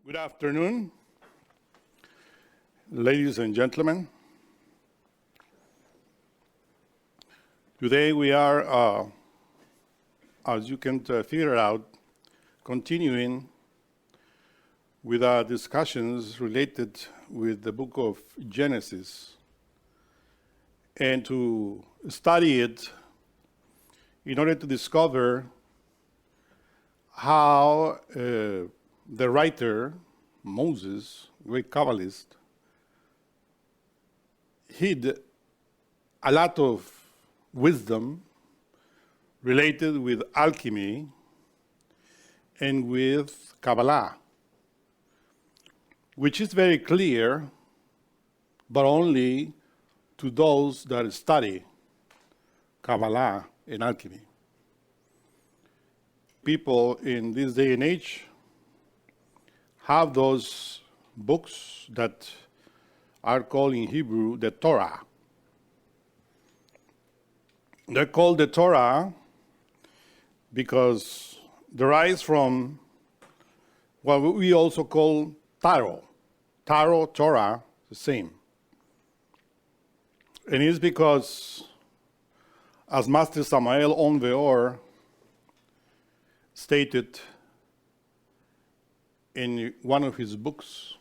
Good afternoon, ladies and gentlemen. Today we are, as you can figure out, continuing with our discussions related with the book of Genesis, and to study it in order to discover how the writer, Moses, great Kabbalist, hid a lot of wisdom related with alchemy and with Kabbalah, which is very clear, but only to those that study Kabbalah and alchemy. People in this day and age have those books that are called in Hebrew the Torah. They're called the Torah because they rise from what we also call Tarot. Tarot, Torah, the same. And it's because, as Master Samael Onveor stated in one of his books,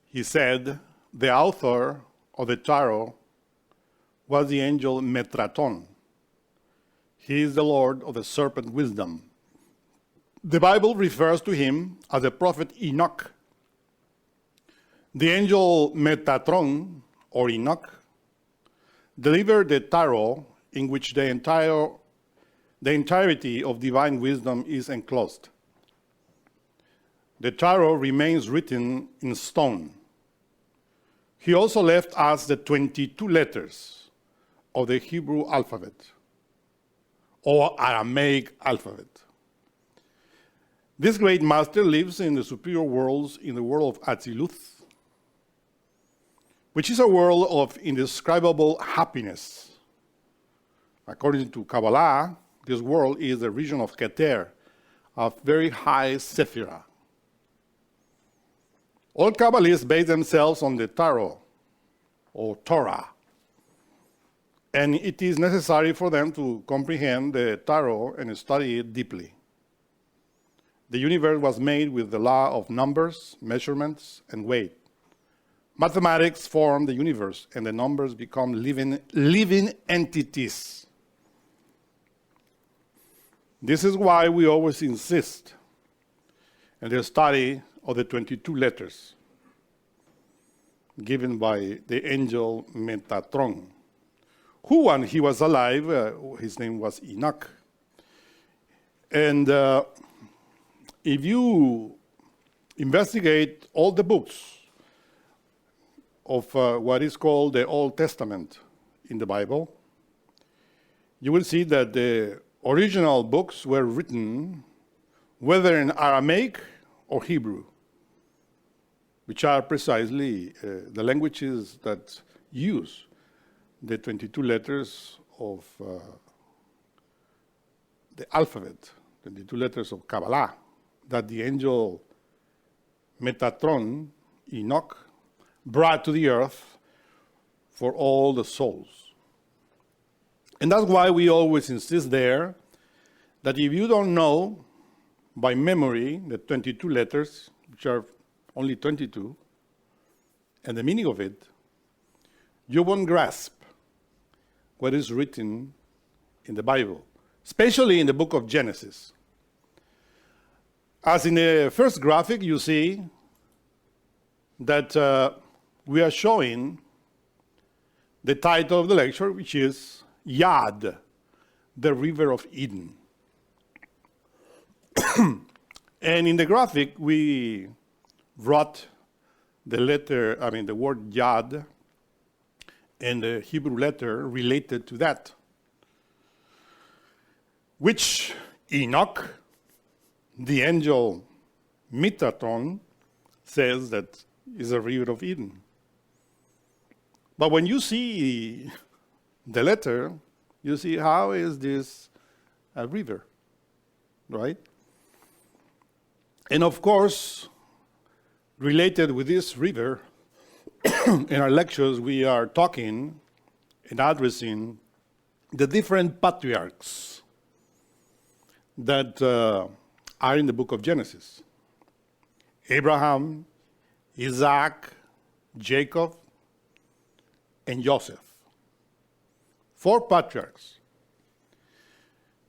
he said the author of the Tarot was the angel Metraton. He is the Lord of the serpent wisdom. The Bible refers to him as the prophet Enoch. The angel Metatron, or Enoch, delivered the Tarot in which the entirety of divine wisdom is enclosed. The Tarot remains written in stone. He also left us the 22 letters of the Hebrew alphabet, or Aramaic alphabet. This great master lives in the superior worlds, in the world of Atziluth, which is a world of indescribable happiness. According to Kabbalah, this world is the region of Keter, of very high Sephirah. All Kabbalists base themselves on the Tarot, or Torah, and it is necessary for them to comprehend the Tarot and study it deeply. The universe was made with the law of numbers, measurements, and weight. Mathematics form the universe, and the numbers become living entities. This is why we always insist in the study of the 22 letters given by the angel Metatron, who, when he was alive, his name was Enoch. And if you investigate all the books of what is called the Old Testament in the Bible, you will see that the original books were written whether in Aramaic or Hebrew, which are precisely the languages that use the 22 letters of the alphabet, 22 letters of Kabbalah, that the angel Metatron, Enoch, brought to the earth for all the souls. And that's why we always insist there that if you don't know by memory the 22 letters, which are only 22, and the meaning of it, you won't grasp what is written in the Bible, especially in the book of Genesis. As in the first graphic, you see that we are showing the title of the lecture, which is Yad, the River of Eden. And in the graphic, we wrote the word Yad and the Hebrew letter related to that, which Enoch, the angel Metatron, says that is a river of Eden. But when you see the letter, you see how is this a river, right? And of course, related with this river, in our lectures we are talking and addressing the different patriarchs that are in the book of Genesis. Abraham, Isaac, Jacob, and Joseph. 4 patriarchs.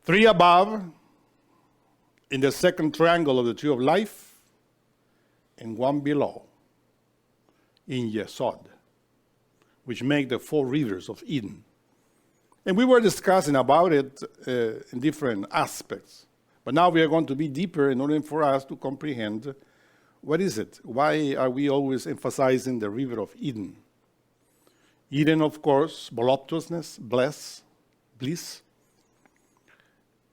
3 above in the second triangle of the tree of life, and 1 below in Yesod, which make the 4 rivers of Eden. And we were discussing about it in different aspects. But now we are going to be deeper in order for us to comprehend what is it? Why are we always emphasizing the river of Eden? Eden, of course, voluptuousness, bliss.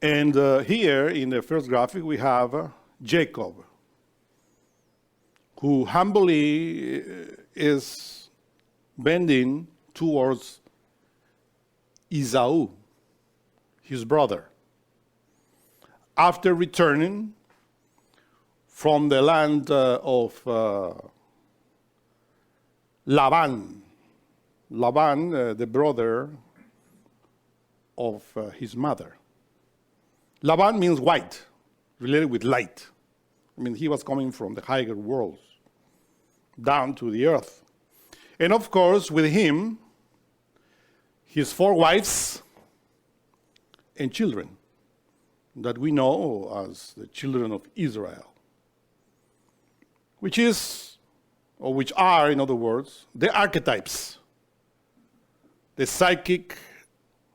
And here in the first graphic we have Jacob, who humbly is bending towards Esau, his brother, after returning from the land of Laban, the brother of his mother. Laban means white, related with light. I mean, he was coming from the higher worlds down to the earth. And of course, with him, his 4 wives and children that we know as the children of Israel, which are, in other words, the archetypes, the psychic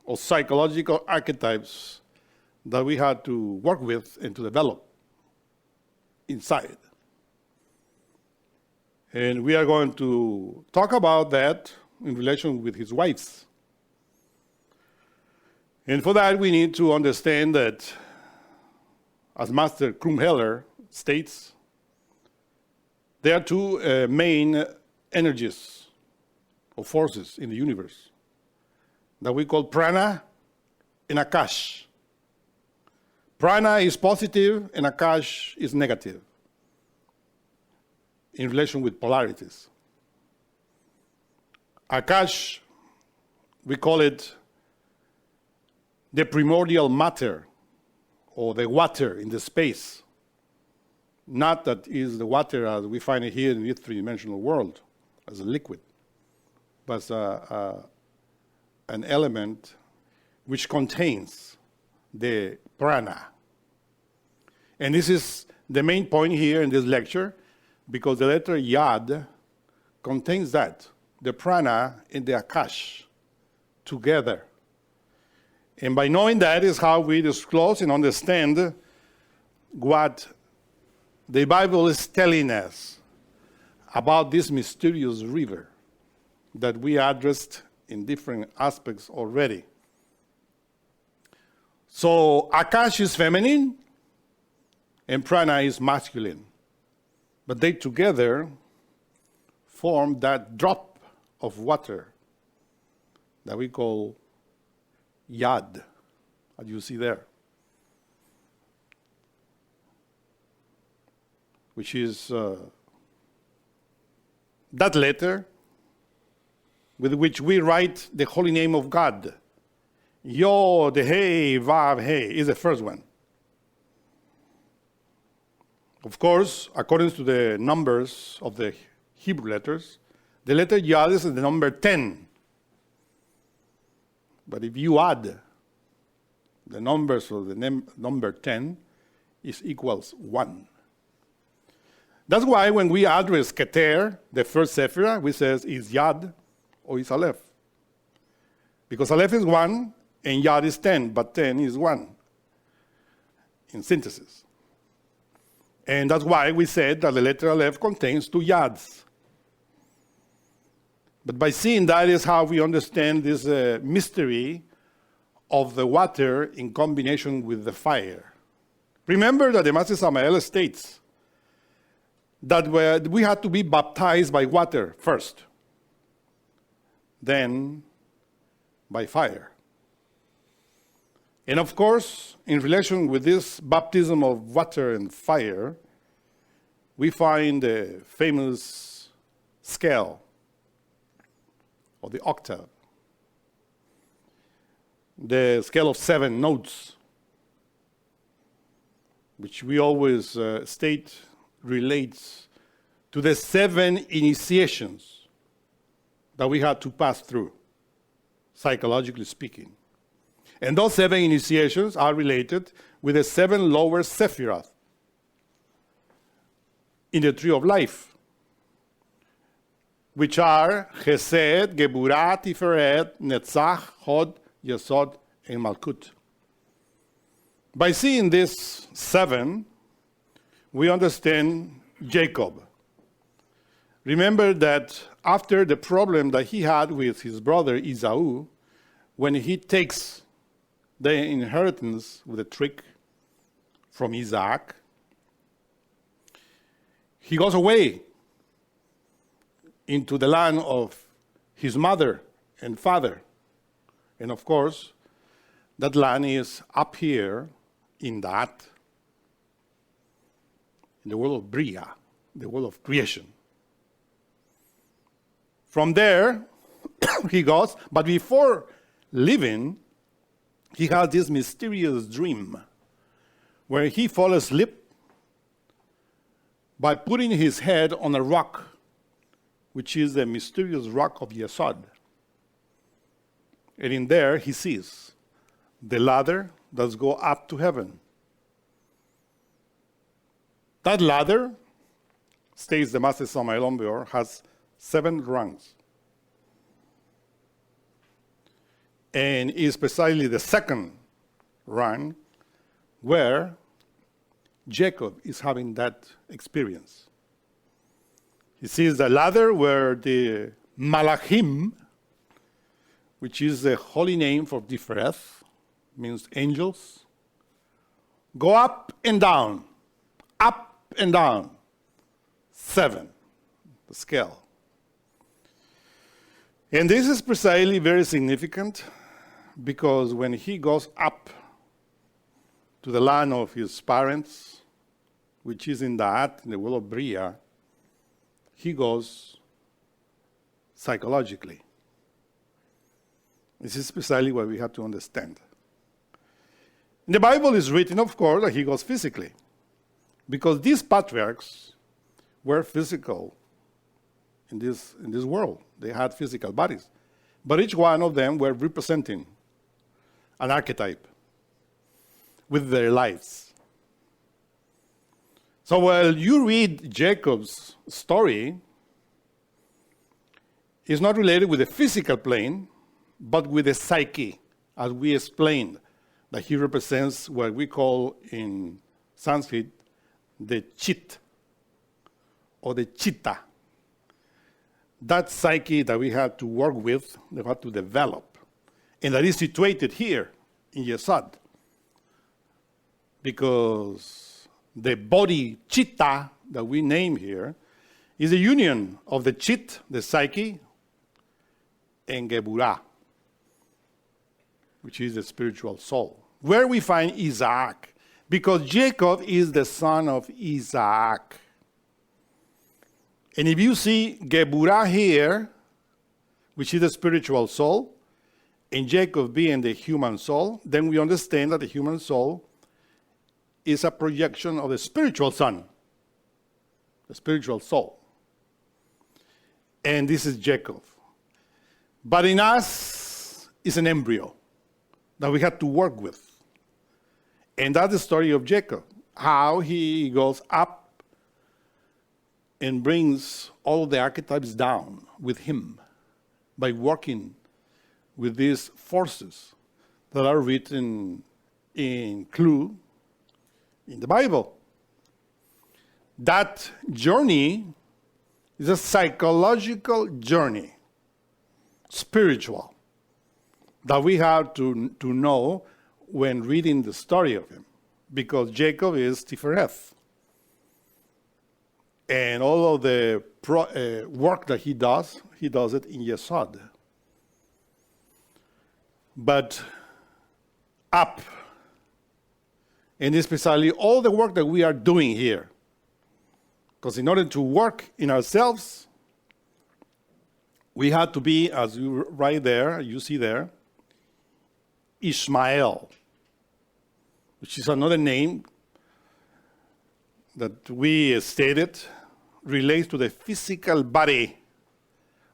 or psychological archetypes that we had to work with and to develop inside. And we are going to talk about that in relation with his wives. And for that, we need to understand that, as Master Krumheller states, there are 2 main energies or forces in the universe that we call prana and akash. Prana is positive and akash is negative in relation with polarities. Akash, we call it the primordial matter, or the water in the space. Not that is the water as we find it here in this 3-dimensional world, as a liquid, but as an element which contains the prana. And this is the main point here in this lecture, because the letter Yad contains that, the prana and the akash together. And by knowing that is how we disclose and understand what the Bible is telling us about this mysterious river that we addressed in different aspects already. So akash is feminine and prana is masculine. But they together form that drop of water that we call Yad, as you see there, which is that letter with which we write the holy name of God. Yod, Hey, Vav, Hey is the first one. Of course, according to the numbers of the Hebrew letters, the letter Yad is the number 10. But if you add the numbers of the number 10, it equals 1. That's why when we address Keter, the first Sephirah, we say is Yad or is Aleph. Because Aleph is 1 and Yad is 10, but 10 is 1 in synthesis. And that's why we said that the letter Aleph contains 2 Yads. But by seeing that is how we understand this mystery of the water in combination with the fire. Remember that the Master Samael states that we had to be baptized by water first, then by fire. And of course, in relation with this baptism of water and fire, we find the famous scale or the octave, the scale of 7 notes, which we always state relates to the 7 initiations that we had to pass through, psychologically speaking. And those 7 initiations are related with the 7 lower Sephiroth in the tree of life, which are Chesed, Geburah, Tiferet, Netzach, Hod, Yesod, and Malkut. By seeing this 7, we understand Jacob. Remember that after the problem that he had with his brother Esau, when he takes the inheritance with a trick from Isaac, he goes away into the land of his mother and father. And of course, that land is up here in the world of Bria, the world of creation. From there, he goes, but before leaving, he has this mysterious dream where he falls asleep by putting his head on a rock, which is the mysterious rock of Yesod. And in there, he sees the ladder that goes up to heaven. That ladder, states the Master Samael Beor, has 7 rungs. And is precisely the second rung where Jacob is having that experience. He sees the ladder where the Malachim, which is the holy name for Tifereth, means angels, go up and down, 7, the scale. And this is precisely very significant because when he goes up to the land of his parents, which is in the world of Bria, he goes psychologically. This is precisely what we have to understand. In the Bible is written, of course, that he goes physically, because these patriarchs were physical in this world. They had physical bodies. But each one of them were representing an archetype with their lives. So while you read Jacob's story, it's not related with the physical plane, but with the psyche, as we explained, that he represents what we call in Sanskrit the chit, or the chitta. That psyche that we have to work with, we have to develop, and that is situated here in Yesod. Because the body chitta that we name here is a union of the chit, the psyche, and Geburah, which is the spiritual soul. Where we find Isaac, because Jacob is the son of Isaac. And if you see Geburah here, which is the spiritual soul, and Jacob being the human soul, then we understand that the human soul is a projection of the spiritual son, the spiritual soul. And this is Jacob. But in us is an embryo that we have to work with. And that's the story of Jacob, how he goes up and brings all the archetypes down with him by working with these forces that are written in clue in the Bible. That journey is a psychological journey, spiritual, that we have to know when reading the story of him, because Jacob is Tifereth. And all of the work that he does it in Yesod. But up, and especially all the work that we are doing here, Because in order to work in ourselves, we had to be, as you right there, you see there, Ishmael, which is another name that we stated relates to the physical body,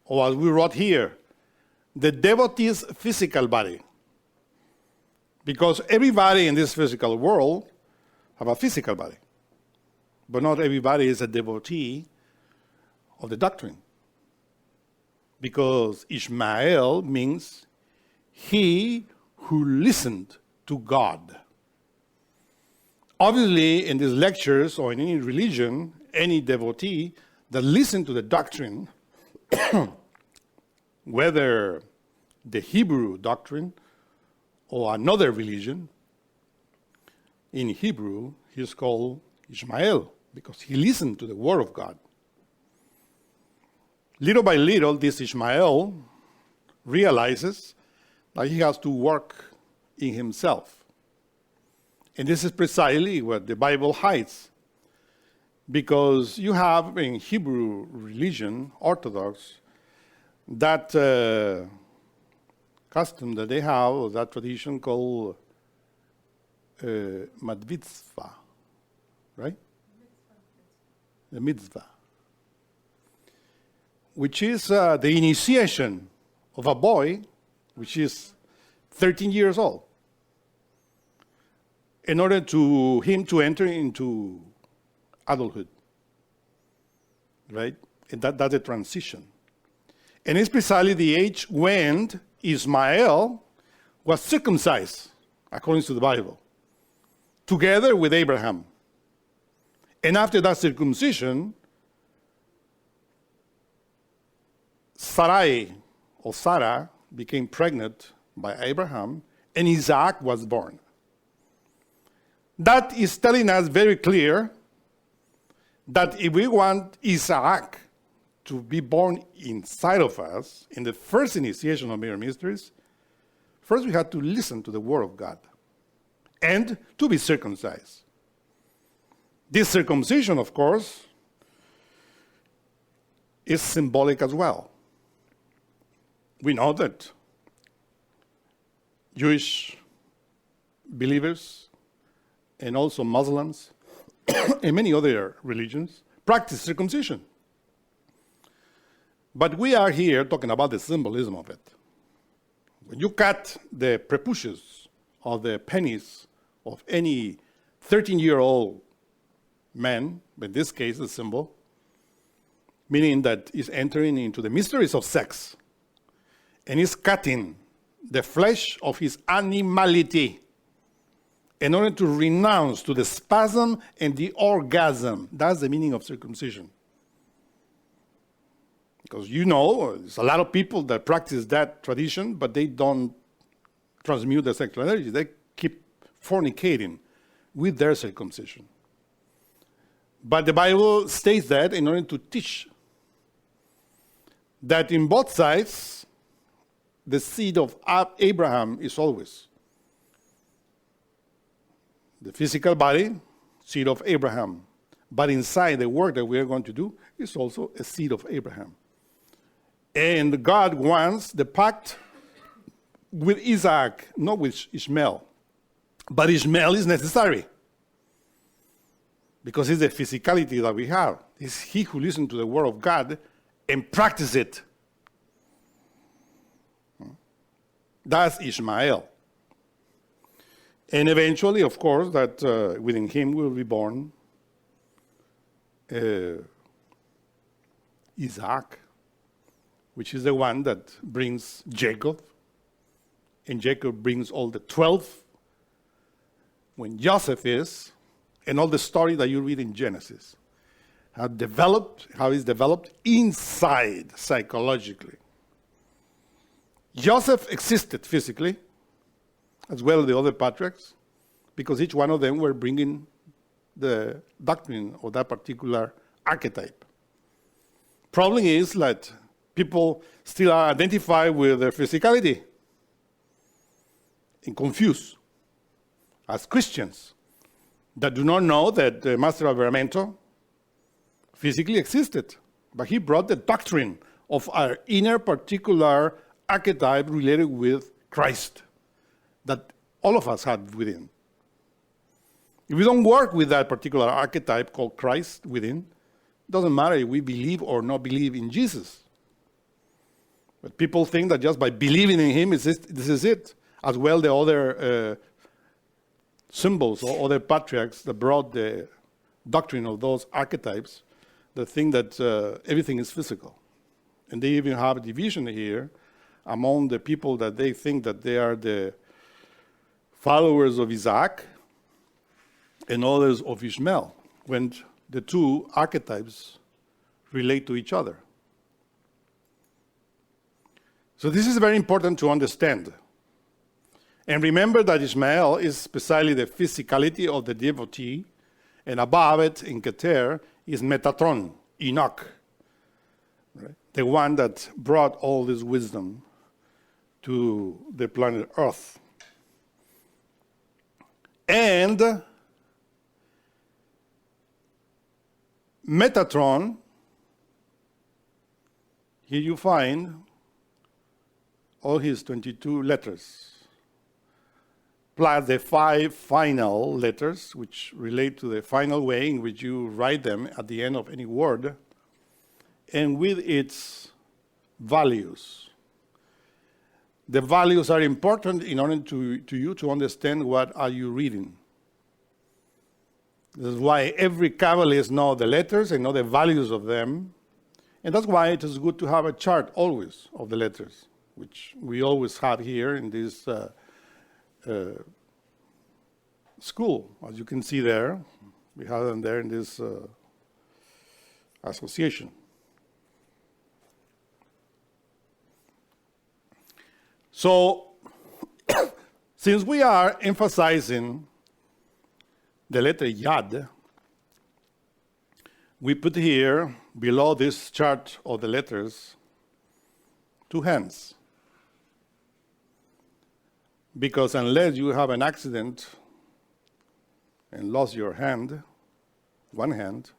or as we wrote here, the devotee's physical body. Because everybody in this physical world have a physical body. But not everybody is a devotee of the doctrine. Because Ishmael means he who listened to God. Obviously, in these lectures or in any religion, any devotee that listens to the doctrine, whether the Hebrew doctrine or another religion, in Hebrew, he's called Ishmael because he listened to the word of God. Little by little, this Ishmael realizes that he has to work in himself. And this is precisely what the Bible hides. Because you have in Hebrew religion, Orthodox, that custom that they have, or that tradition called mitzvah, right? The mitzvah, which is the initiation of a boy, which is 13 years old, in order to him to enter into adulthood, right? And that's a transition. And it's precisely the age when Ismael was circumcised, according to the Bible, together with Abraham. And after that circumcision, Sarai, or Sarah, became pregnant by Abraham, and Isaac was born. That is telling us very clear that if we want Isaac to be born inside of us, in the first initiation of mirror mysteries, first we had to listen to the word of God and to be circumcised. This circumcision, of course, is symbolic as well. We know that Jewish believers and also Muslims and many other religions practice circumcision. But we are here talking about the symbolism of it. When you cut the preputious or the penis of any 13-year-old man, in this case a symbol, meaning that he's entering into the mysteries of sex, and he's cutting the flesh of his animality in order to renounce to the spasm and the orgasm. That's the meaning of circumcision. Because you know, there's a lot of people that practice that tradition, but they don't transmute their sexual energy. They keep fornicating with their circumcision. But the Bible states that in order to teach that in both sides, the seed of Abraham is always the physical body, seed of Abraham. But inside the work that we are going to do is also a seed of Abraham. And God wants the pact with Isaac, not with Ishmael. But Ishmael is necessary. Because it's the physicality that we have. It's he who listens to the word of God and practices it. That's Ishmael. And eventually, of course, that within him will be born Isaac, which is the one that brings Jacob. And Jacob brings all the 12 when Joseph is, and all the story that you read in Genesis. How it's developed inside psychologically. Joseph existed physically, as well as the other patriarchs, because each one of them were bringing the doctrine of that particular archetype. Problem is that people still are identified with their physicality and confused as Christians that do not know that the Master of Veramento physically existed, but he brought the doctrine of our inner particular archetype related with Christ that all of us have within. If we don't work with that particular archetype called Christ within, it doesn't matter if we believe or not believe in Jesus. But people think that just by believing in him, this is it. As well, the other symbols or other patriarchs that brought the doctrine of those archetypes, they think that everything is physical. And they even have a division here among the people that they think that they are the followers of Isaac and others of Ishmael, when the two archetypes relate to each other. So this is very important to understand. And remember that Ishmael is precisely the physicality of the devotee, and above it, in Keter, is Metatron, Enoch, right? The one that brought all this wisdom to the planet Earth. And Metatron, here you find all his 22 letters, plus the 5 final letters, which relate to the final way in which you write them at the end of any word, and with its values. The values are important in order to you to understand what are you reading. This is why every Kabbalist knows the letters and know the values of them. And that's why it is good to have a chart always of the letters, which we always have here in this school. As you can see there, we have them there in this association. So, since we are emphasizing the letter Yad, we put here, below this chart of the letters, 2 hands. Because unless you have an accident and lost your hand, one hand,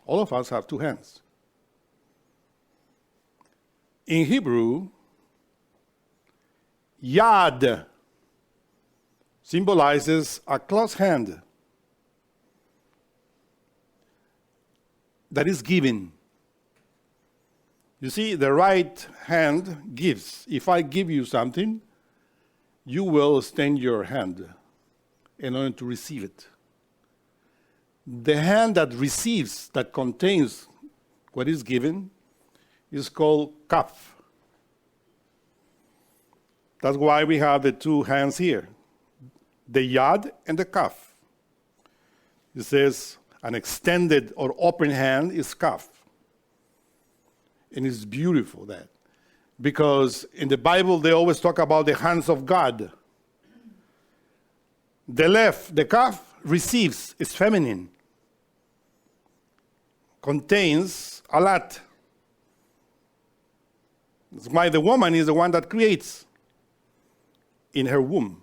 all of us have 2 hands. In Hebrew, Yad symbolizes a closed hand that is giving. You see, the right hand gives. If I give you something, you will extend your hand in order to receive it. The hand that receives, that contains what is given, is called kaf. That's why we have the 2 hands here, the yad and the kaf. It says an extended or open hand is kaf. And it's beautiful that. Because in the Bible, they always talk about the hands of God. The left, the kaf, receives, is feminine. Contains a lot. That's why the woman is the one that creates in her womb.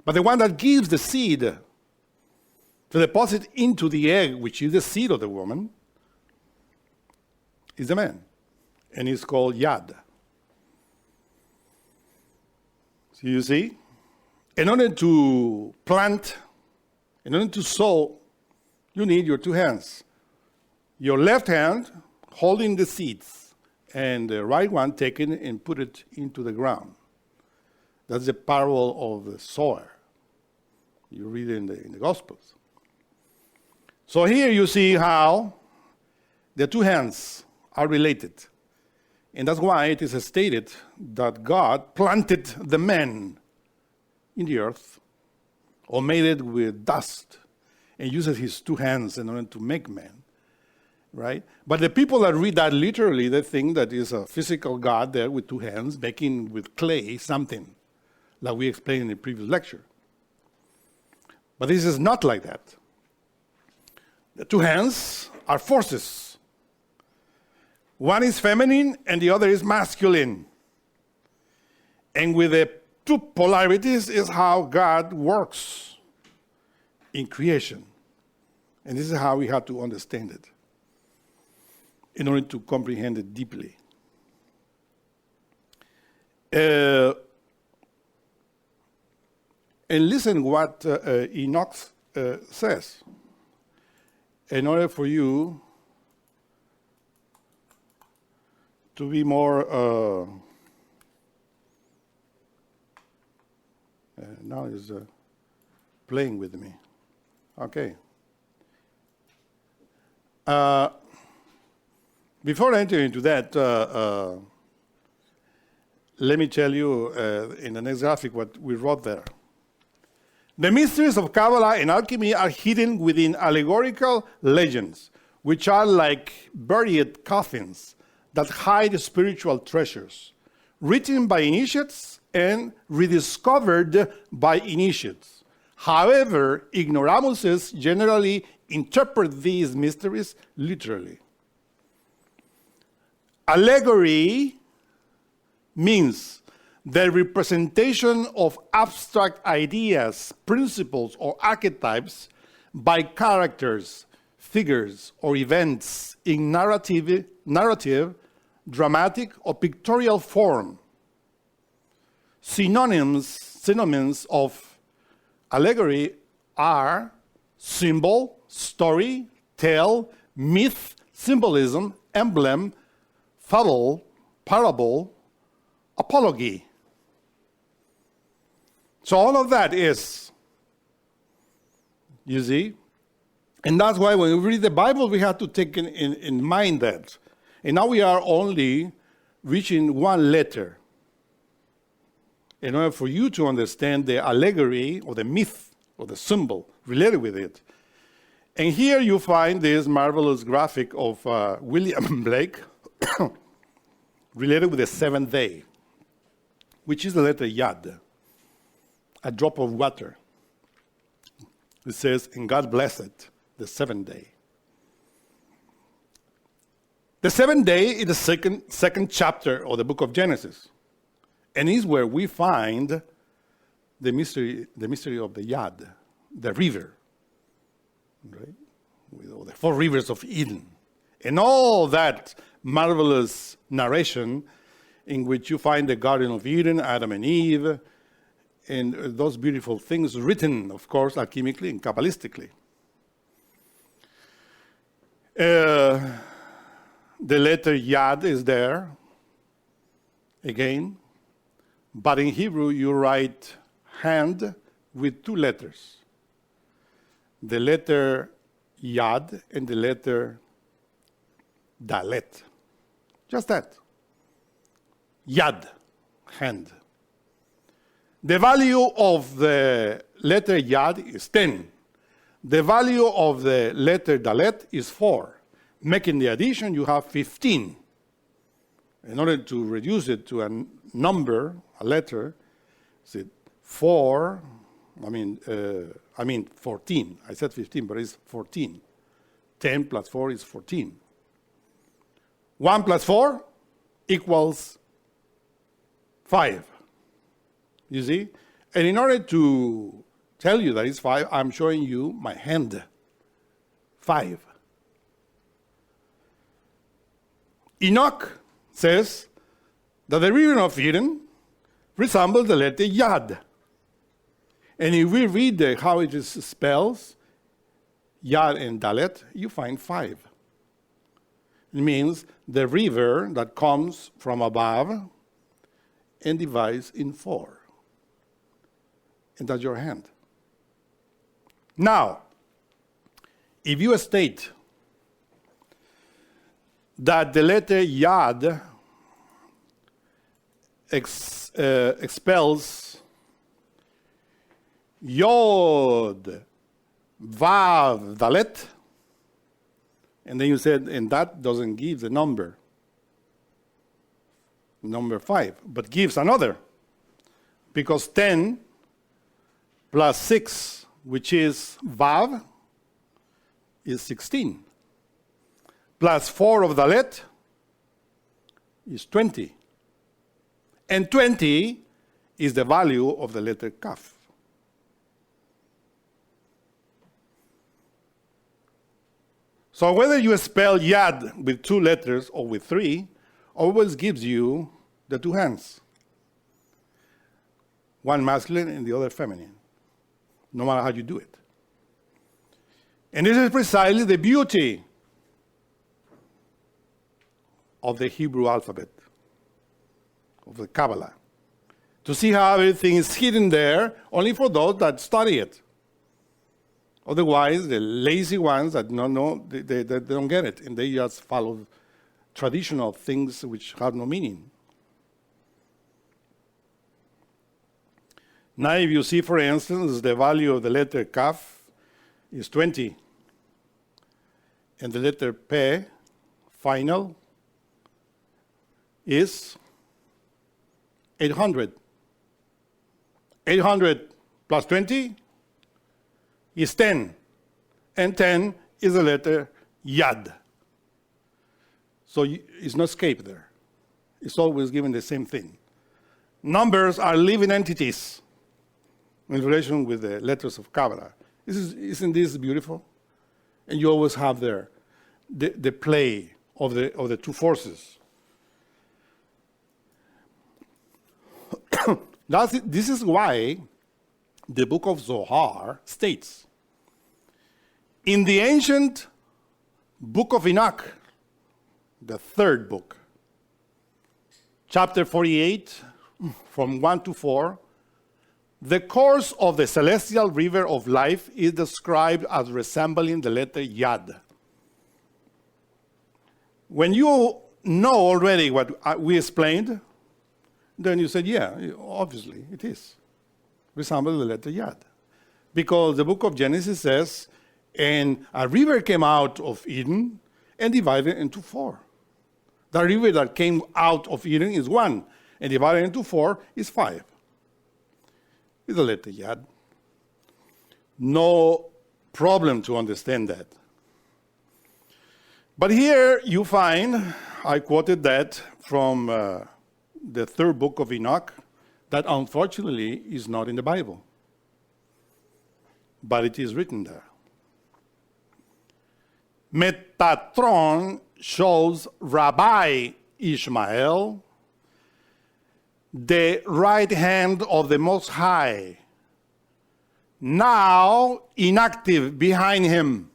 But the one that gives the seed to deposit into the egg, which is the seed of the woman, is the man. And it's called Yad. So you see, in order to plant, in order to sow, you need your 2 hands. Your left hand holding the seeds, and the right one taking it and put it into the ground. That's the parable of the sower. You read it in the Gospels. So here you see how the 2 hands are related. And that's why it is stated that God planted the man in the earth, or made it with dust, and uses his 2 hands in order to make man. Right? But the people that read that literally, they think that is a physical God there with 2 hands, making with clay something, like we explained in the previous lecture. But this is not like that. The 2 hands are forces. One is feminine and the other is masculine. And with the 2 polarities is how God works in creation. And this is how we have to understand it. in order to comprehend it deeply. And listen what Enoch says. In order for you to be more, now is playing with me. Okay. Before I enter into that, let me tell you in the next graphic what we wrote there. The mysteries of Kabbalah and alchemy are hidden within allegorical legends, which are like buried coffins that hide spiritual treasures, written by initiates and rediscovered by initiates. However, ignoramuses generally interpret these mysteries literally. Allegory means the representation of abstract ideas, principles, or archetypes by characters, figures, or events in narrative, dramatic, or pictorial form. Synonyms of allegory are symbol, story, tale, myth, symbolism, emblem, fable, parable, apology. So all of that is, you see? And that's why when we read the Bible, we have to take in mind that. And now we are only reaching one letter in order for you to understand the allegory or the myth or the symbol related with it. And here you find this marvelous graphic of William Blake related with the seventh day, which is the letter Yad, a drop of water. It says, and God blessed the seventh day. The seventh day is the second chapter of the book of Genesis, and is where we find the mystery of the Yad, the river, right? With all the four rivers of Eden, and all that marvelous narration in which you find the Garden of Eden, Adam and Eve, and those beautiful things written, of course, alchemically and Kabbalistically. The letter Yad is there, again, but in Hebrew you write hand with two letters. The letter Yad and the letter Dalet. Just that. Yad, hand. The value of the letter Yad is 10. The value of the letter Dalet is 4. Making the addition, you have 15. In order to reduce it to a number, a letter, is it 4? I mean 14. I said 15, but it's 14. 10 plus 4 is 14. 1 plus 4 equals 5. You see? And in order to tell you that it's 5, I'm showing you my hand. 5. Enoch says that the river of Eden resembles the letter Yad. And if we read how it is spelled, Yad and Dalet, you find 5. It means the river that comes from above and divides in 4. And that's your hand. Now, if you state that the letter Yad expels Yod, Vav, Dalet, and then you said, and that doesn't give the number 5, but gives another. Because 10 plus 6, which is Vav, is 16. Plus 4 of Dalet is 20. And 20 is the value of the letter Kaf. So whether you spell yad with 2 letters or with 3, always gives you the 2 hands. One masculine and the other feminine, no matter how you do it. And this is precisely the beauty of the Hebrew alphabet, of the Kabbalah. To see how everything is hidden there only for those that study it. Otherwise, the lazy ones that don't know, they don't get it, and they just follow traditional things which have no meaning. Now, if you see, for instance, the value of the letter Kaf is 20, and the letter Pe, final, is 800. 800 plus 20 is 10, and 10 is the letter Yad. So it's no escape there. It's always given the same thing. Numbers are living entities in relation with the letters of Kabbalah. Isn't this beautiful? And you always have there the play of the 2 forces. This is why the book of Zohar states, in the ancient book of Enoch, the 3rd book, chapter 48, from 1 to 4, the course of the celestial river of life is described as resembling the letter Yad. When you know already what we explained, then you said, yeah, obviously it is. Resemble the letter Yad. Because the book of Genesis says, and a river came out of Eden and divided into 4. The river that came out of Eden is 1, and divided into 4 is 5. It's the letter Yad. No problem to understand that. But here you find, I quoted that from the 3rd book of Enoch, that unfortunately is not in the Bible. But it is written there. Metatron shows Rabbi Ishmael, the right hand of the Most High, now inactive behind him,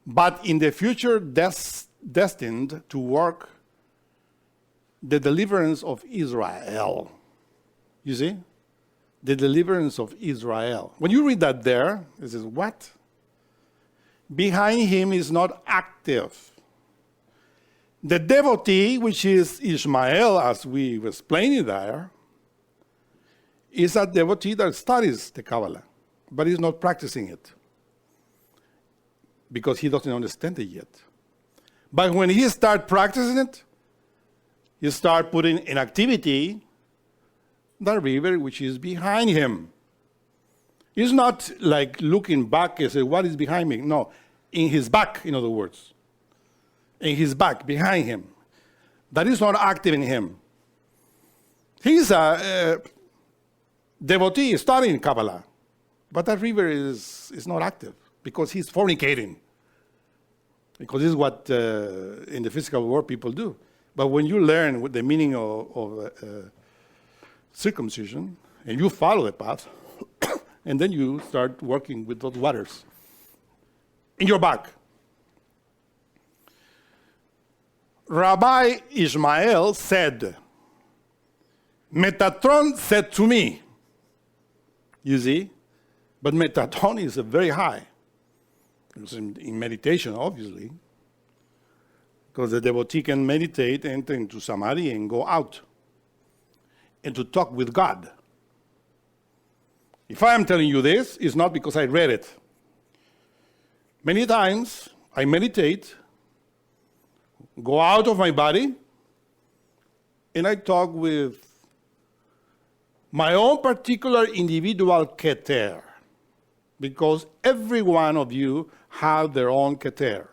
but in the future destined to work the deliverance of Israel. You see? The deliverance of Israel. When you read that there, it says, what? Behind him is not active. The devotee, which is Ishmael, as we were explaining there, is a devotee that studies the Kabbalah, but is not practicing it because he doesn't understand it yet. But when he starts practicing it, he starts putting in activity the river which is behind him. He's not like looking back and say, what is behind me? No, in his back, in other words. In his back, behind him. That is not active in him. He's a devotee studying Kabbalah, but that river is not active because he's fornicating. Because this is what in the physical world people do. But when you learn what the meaning of circumcision, and you follow the path, and then you start working with those waters in your back. Rabbi Ishmael said, Metatron said to me, you see, but Metatron is very high. It's in meditation, obviously, because the devotee can meditate, enter into samadhi, and go out, and to talk with God. If I am telling you this, it's not because I read it. Many times I meditate, go out of my body, and I talk with my own particular individual keter, because every one of you have their own keter.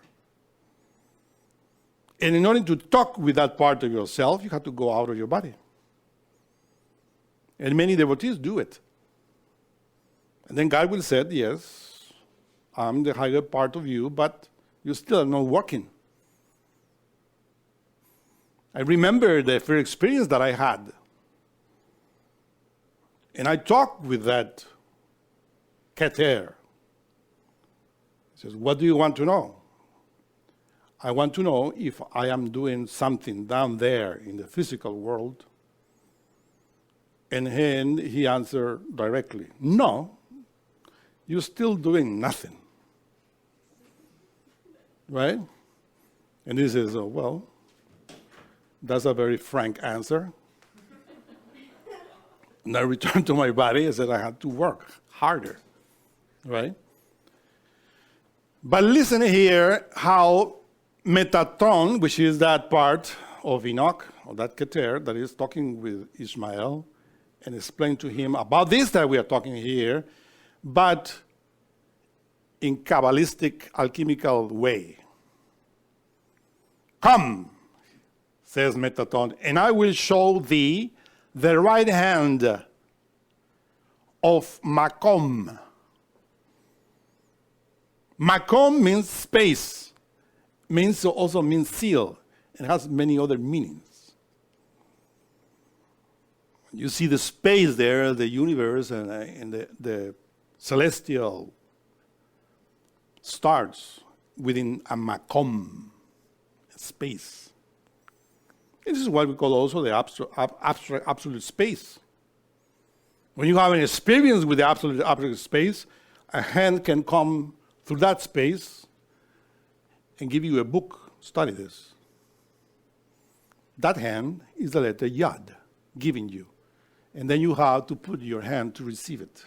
And in order to talk with that part of yourself, you have to go out of your body. And many devotees do it. And then God will say, yes, I'm the higher part of you, but You still are not working. I remember the first experience that I had. And I talked with that Keter. He says, what do you want to know? I want to know if I am doing something down there in the physical world. And then he answered directly, no, you're still doing nothing. Right? And he says, oh, well, that's a very frank answer. And I returned to my body and said I had to work harder. Right? But listen here how Metatron, which is that part of Enoch, or that Keter, that is talking with Ishmael, and explain to him about this that we are talking here, but in Kabbalistic, alchemical way. Come, says Metatron, and I will show thee the right hand of Makom. Makom means space, also means seal, and has many other meanings. You see the space there, the universe, and the celestial stars within a makom, space. This is what we call also the abstract absolute space. When you have an experience with the absolute space, a hand can come through that space and give you a book. Study this. That hand is the letter Yad, giving you. And then you have to put your hand to receive it.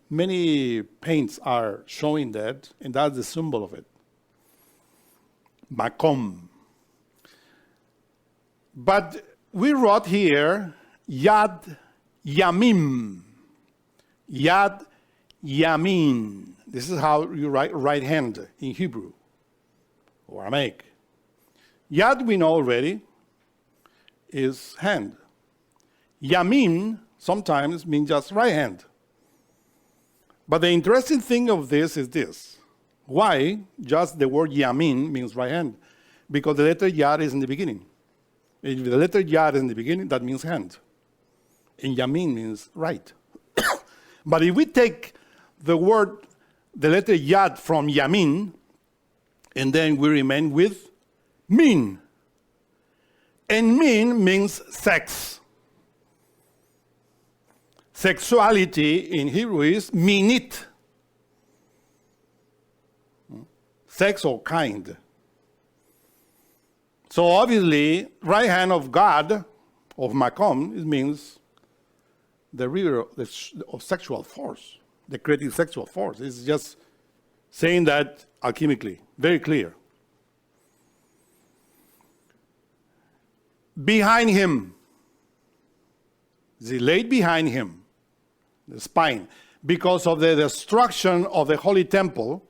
Many paints are showing that, and that's the symbol of it. Makom. But we wrote here, Yad Yamim. Yad Yamin. This is how you write right hand in Hebrew or Aramaic. Yad, we know already, is hand. Yamin sometimes means just right hand. But the interesting thing of this is this. Why just the word Yamin means right hand? Because the letter Yad is in the beginning. If the letter Yad is in the beginning, that means hand. And Yamin means right. But if we take the letter Yad from Yamin, and then we remain with Min. And Min means sex. Sexuality in Hebrew is minit. Sex or kind. So obviously, right hand of God, of Makom, it means the river of sexual force, the creative sexual force. It's just saying that alchemically, very clear. Behind him, laid behind him, the spine, because of the destruction of the holy temple.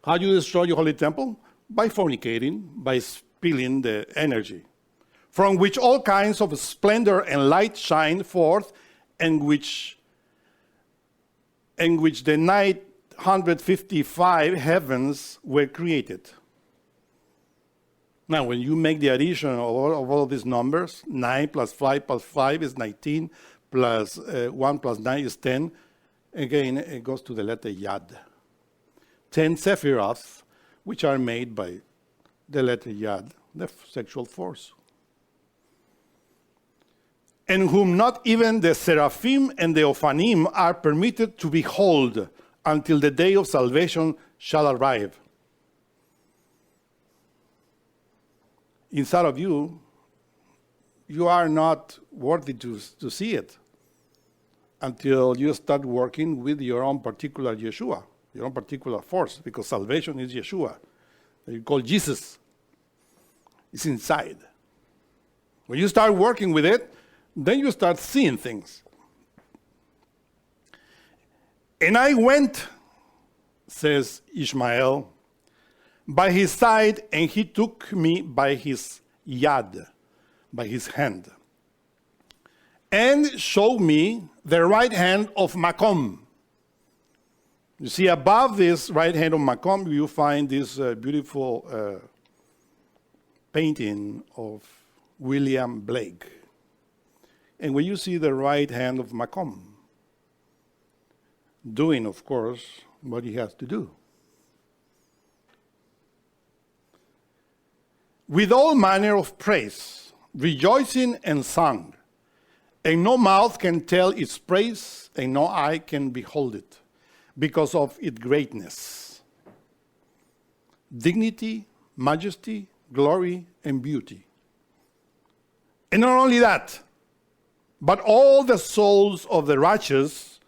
How do you destroy your holy temple? By fornicating, by spilling the energy, from which all kinds of splendor and light shine forth, and which the 955 heavens were created. Now, when you make the addition of all these numbers, 9 plus 5 plus 5 is 19, plus 1 plus 9 is 10. Again, it goes to the letter Yad. 10 Sephiroth, which are made by the letter Yad, the sexual force. And whom not even the Seraphim and the Ophanim are permitted to behold until the day of salvation shall arrive. Inside of you, you are not worthy to see it until you start working with your own particular Yeshua, your own particular force, because salvation is Yeshua. You call Jesus. It's inside. When you start working with it, then you start seeing things. And I went, says Ishmael, by his side, and he took me by his yad, by his hand, and showed me the right hand of Makom. You see, above this right hand of Macomb, you find this beautiful painting of William Blake. And when you see the right hand of Macomb, doing, of course, what he has to do. With all manner of praise, rejoicing and song, and no mouth can tell its praise, and no eye can behold it, because of its greatness, dignity, majesty, glory, and beauty. And not only that, but all the souls of the righteous,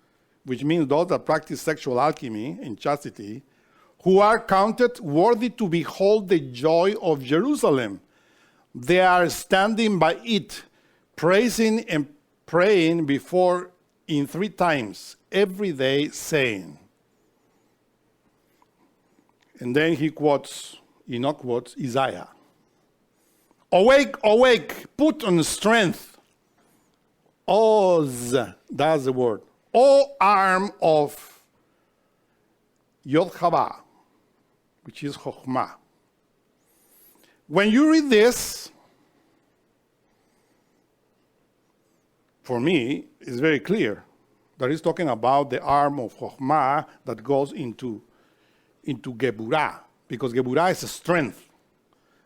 which means those that practice sexual alchemy and chastity, who are counted worthy to behold the joy of Jerusalem. They are standing by it, praising and praying before in 3 times every day, saying. And then Enoch quotes Isaiah. Awake, awake, put on strength. Oz, that's the word. O arm of Yod-Hava, which is Chokhmah. When you read this, for me, it's very clear that he's talking about the arm of Chokhmah that goes into Geburah, because Geburah is a strength,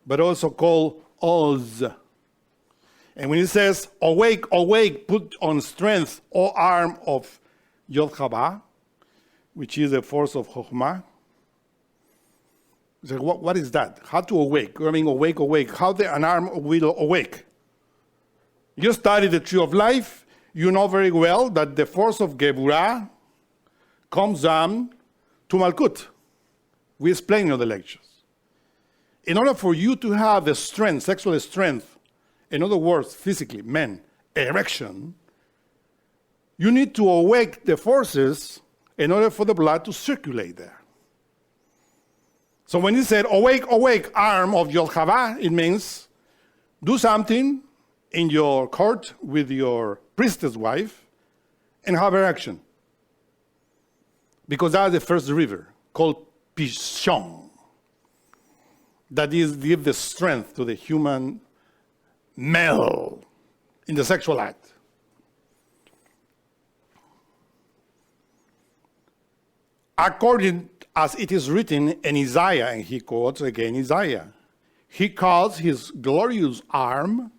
but also called Oz. And when he says, awake, awake, put on strength, O arm of Yod-Hava, which is the force of Chokhmah. So what is that? How to awake? I mean, awake, awake. How an arm will awake? You study the tree of life. You know very well that the force of Geburah comes down to Malkut. We explain in the lectures. In order for you to have the strength, sexual strength, in other words, physically, men, erection, you need to awake the forces in order for the blood to circulate there. So when he said, awake, awake, arm of Yod-Hava, it means do something in your court with your priestess wife and have erection. Because that's the first river, called Pishon, that is, give the strength to the human male in the sexual act. According as it is written in Isaiah, and he quotes again Isaiah, he calls his glorious arm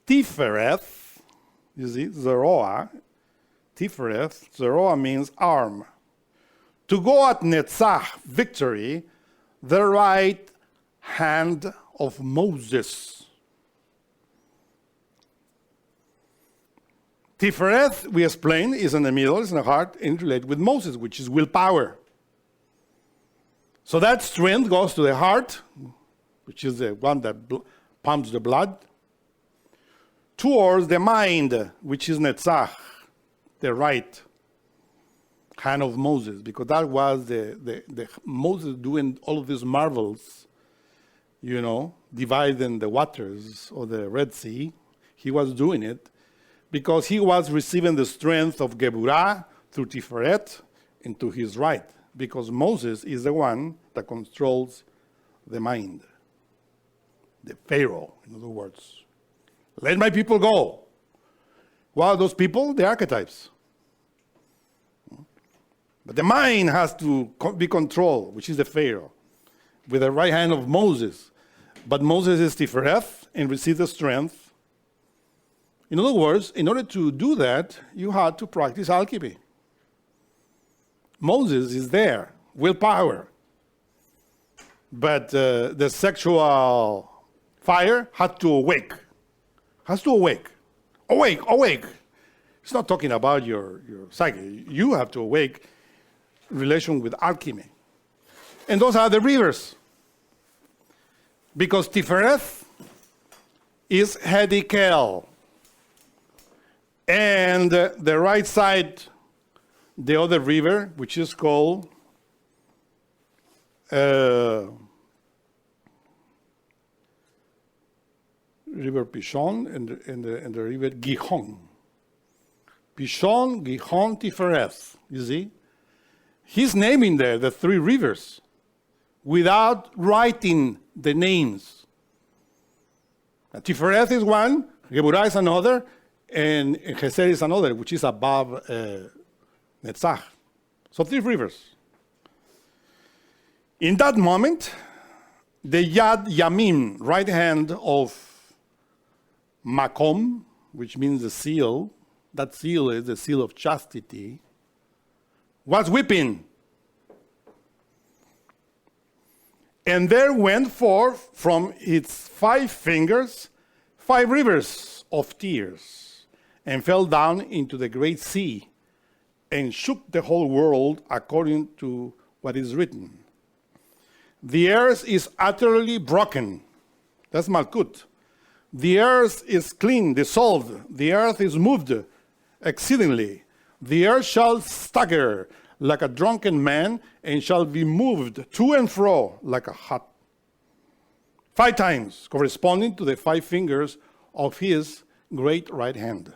Tifereth, you see, Zeroah, Tifereth, Zeroah means arm. To go at Netzach, victory, the right hand of Moses. Tifereth, we explained, is in the middle, is in the heart, and related with Moses, which is willpower. So that strength goes to the heart, which is the one that pumps the blood, towards the mind, which is Netzach, the right hand of Moses, because that was the Moses doing all of these marvels, you know, dividing the waters of the Red Sea. He was doing it because he was receiving the strength of Geburah through Tiferet into his right, because Moses is the one that controls the mind, the Pharaoh, in other words. Let my people go. Well, those people, the archetypes. But the mind has to be controlled, which is the Pharaoh, with the right hand of Moses. But Moses is Tifereth and receives the strength. In other words, in order to do that, you had to practice alchemy. Moses is there, willpower. But the sexual fire had to awake. Has to awake. Awake, awake. It's not talking about your psyche. You have to awake in relation with alchemy. And those are the rivers. Because Tifereth is Hedikel. And the right side, the other river, which is called River Pishon and the river Gihon. Pishon, Gihon, Tifereth. You see? he's naming there the three rivers without writing the names. Tifereth is one, Geburah is another, and Geser is another, which is above Netzach. So three rivers. In that moment, the Yad Yamim, right hand of Makom, which means the seal, that seal is the seal of chastity, was weeping. And there went forth from its 5 fingers 5 rivers of tears, and fell down into the great sea, and shook the whole world according to what is written. The earth is utterly broken. That's Malkut. The earth is clean, dissolved. The earth is moved exceedingly. The earth shall stagger like a drunken man, and shall be moved to and fro like a hut. 5 times, corresponding to the 5 fingers of his great right hand.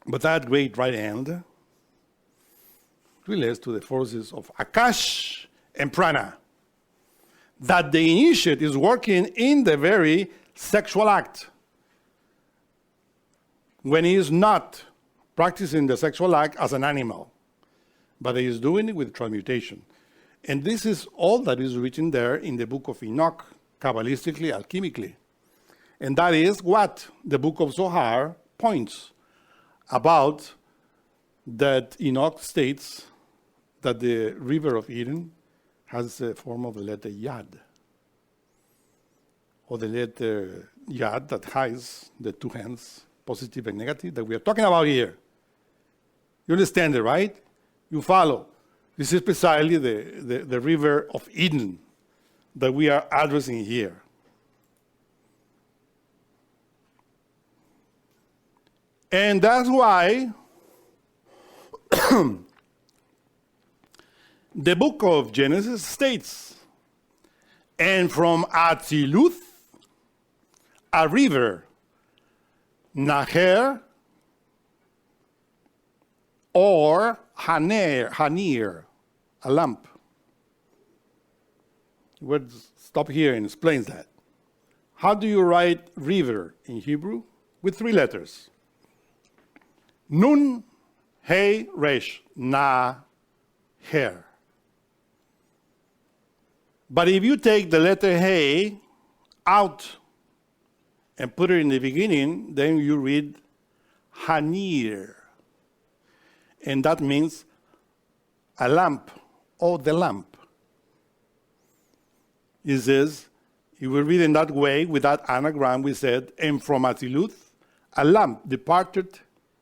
But that great right hand relates to the forces of Akash and Prana, that the initiate is working in the very sexual act, when he is not practicing the sexual act as an animal, but he is doing it with transmutation. And this is all that is written there in the book of Enoch, Kabbalistically, alchemically. And that is what the book of Zohar points about, that Enoch states that the river of Eden has the form of the letter Yad, or the letter Yad that has the 2 hands, positive and negative, that we are talking about here. You understand it, right? You follow. This is precisely the river of Eden that we are addressing here. And that's why the book of Genesis states, and from Atziluth, a river, Naher, or Hanir, a lamp. We'll stop here and explains that. How do you write river in Hebrew? With 3 letters. Nun, Hey, Resh, Na, Her. But if you take the letter Hey out and put it in the beginning, then you read Hanir. And that means a lamp, or the lamp. It says, you will read in that way, with that anagram, we said, and from Atziluth, a lamp departed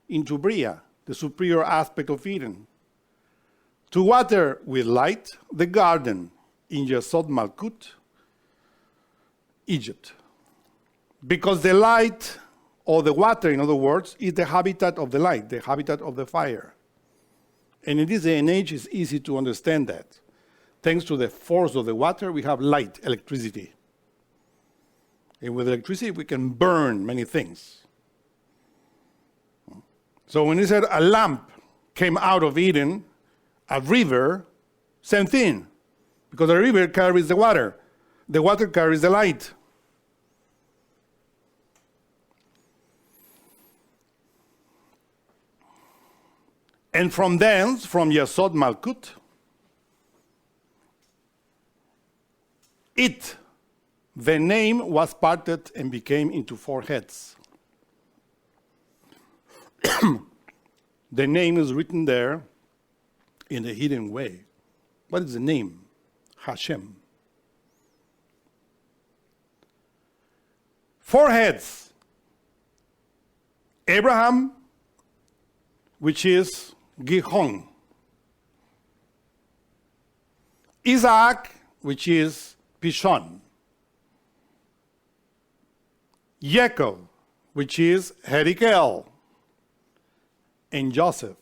into Bria, the superior aspect of Eden, to water with light the garden in Yesod Malkut, Egypt. Because the light, or the water, in other words, is the habitat of the light, the habitat of the fire. And in this day and age, it's easy to understand that. Thanks to the force of the water, we have light, electricity. And with electricity, we can burn many things. So when he said a lamp came out of Eden, a river, same thing. Because the river carries the water carries the light. And from thence, from Yesod Malkut, the name was parted and became into 4 heads. The name is written there in a hidden way. What is the name? Hashem. 4 heads. Abraham, which is Gihon. Isaac, which is Pishon. Jacob, which is Herikel. And Joseph,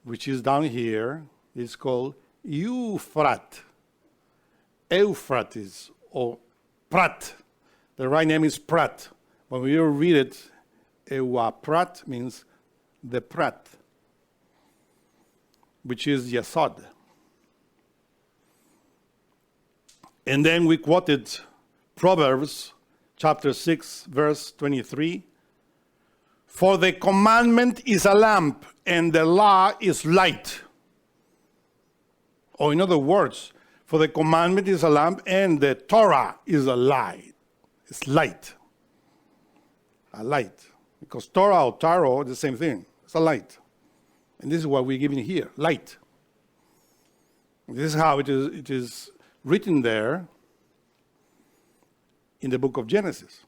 which is down here, is called Euphrat. Euphrates, or Prat. The right name is Prat. When we read it, Ewa Prat means the Prat, which is Yesod. And then we quoted Proverbs chapter 6, verse 23. For the commandment is a lamp, and the law is light. Or in other words, for the commandment is a lamp, and the Torah is a light. It's light. A light. Because Torah or Tarot is the same thing. It's a light. And this is what we're giving here, light. This is how it is written there in the book of Genesis.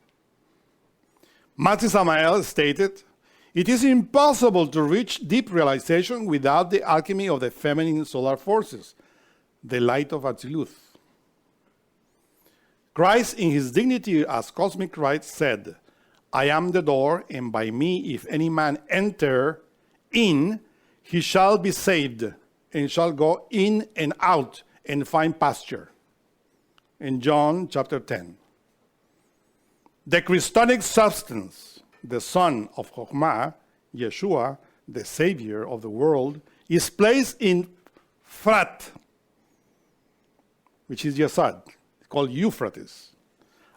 Matthew Samael stated, it is impossible to reach deep realization without the alchemy of the feminine solar forces, the light of Atziluth. Christ, in his dignity as cosmic Christ, said, I am the door, and by me, if any man enter in, he shall be saved, and shall go in and out and find pasture. In John chapter 10. The Christonic substance, the son of Chokhmah, Yeshua, the Savior of the world, is placed in Frat, which is Yesod, called Euphrates.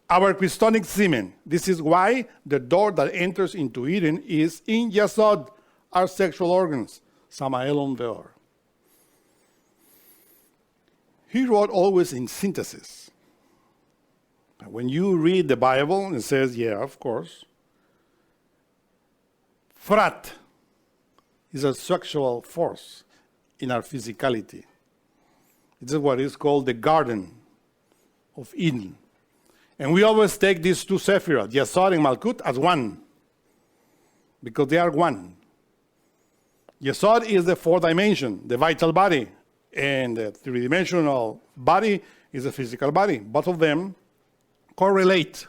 Our Christonic semen. This is why the door that enters into Eden is in Yesod, our sexual organs, Samaelon Veor. He wrote always in synthesis. When you read the Bible, it says, yeah, of course. Frat is a sexual force in our physicality. It is what is called the Garden of Eden. And we always take these two Sephirot, Yesod and Malkut, as one, because they are one. Yesod is the fourth dimension, the vital body, and the three-dimensional body is a physical body. Both of them correlate.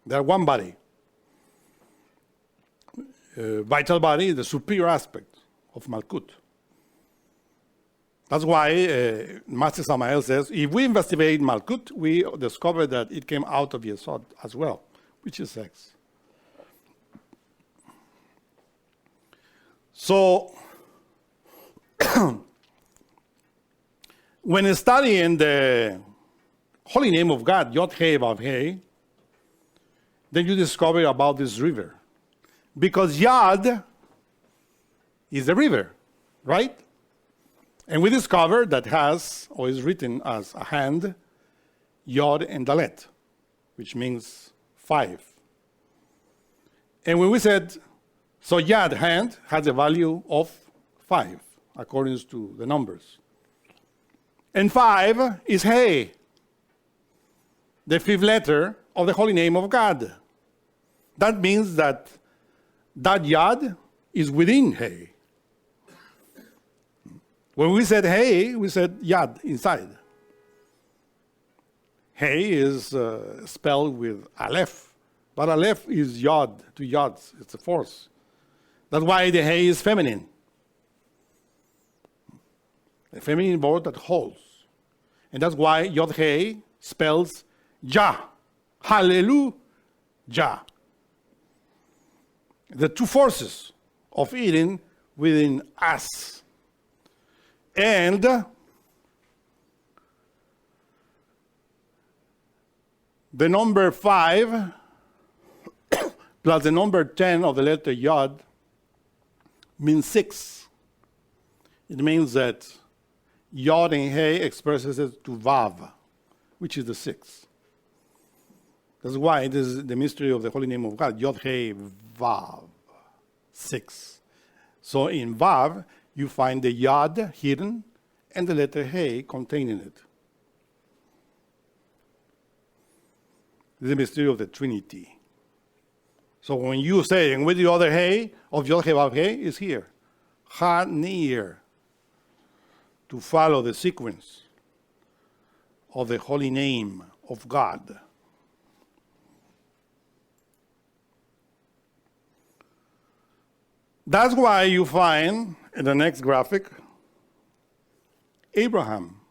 They are one body. Vital body is the superior aspect of Malkut. That's why Master Samael says, if we investigate Malkut, we discover that it came out of Yesod as well, which is sex. So, when studying the holy name of God, Yod Hei Vav Hei, then you discover about this river. Because Yad is the river, right? And we discover that has, or is written as a hand, Yod and Dalet, which means 5. And when we said, so Yad, hand, has a value of 5, according to the numbers. And 5 is Hey, the 5th letter of the holy name of God. That means that Yad is within Hey. When we said Hey, we said Yad inside. Hey is spelled with Aleph, but Aleph is Yod, 2 Yods, it's a force. That's why the Hey is feminine. A feminine word that holds. And that's why Yod Hey spells Jah. Hallelujah. The two forces of Eden within us. And the number 5 plus the number 10 of the letter Yod means 6. It means that Yod and Hey expresses it to Vav, which is the 6. That's why it is the mystery of the holy name of God, Yod Hey Vav, 6. So in Vav, you find the Yod hidden and the letter Hey containing it. The mystery of the Trinity. So when you say, and with the other Hey of Yod Hey Vav Hey is here. Ha near. To follow the sequence of the holy name of God. That's why you find in the next graphic Abraham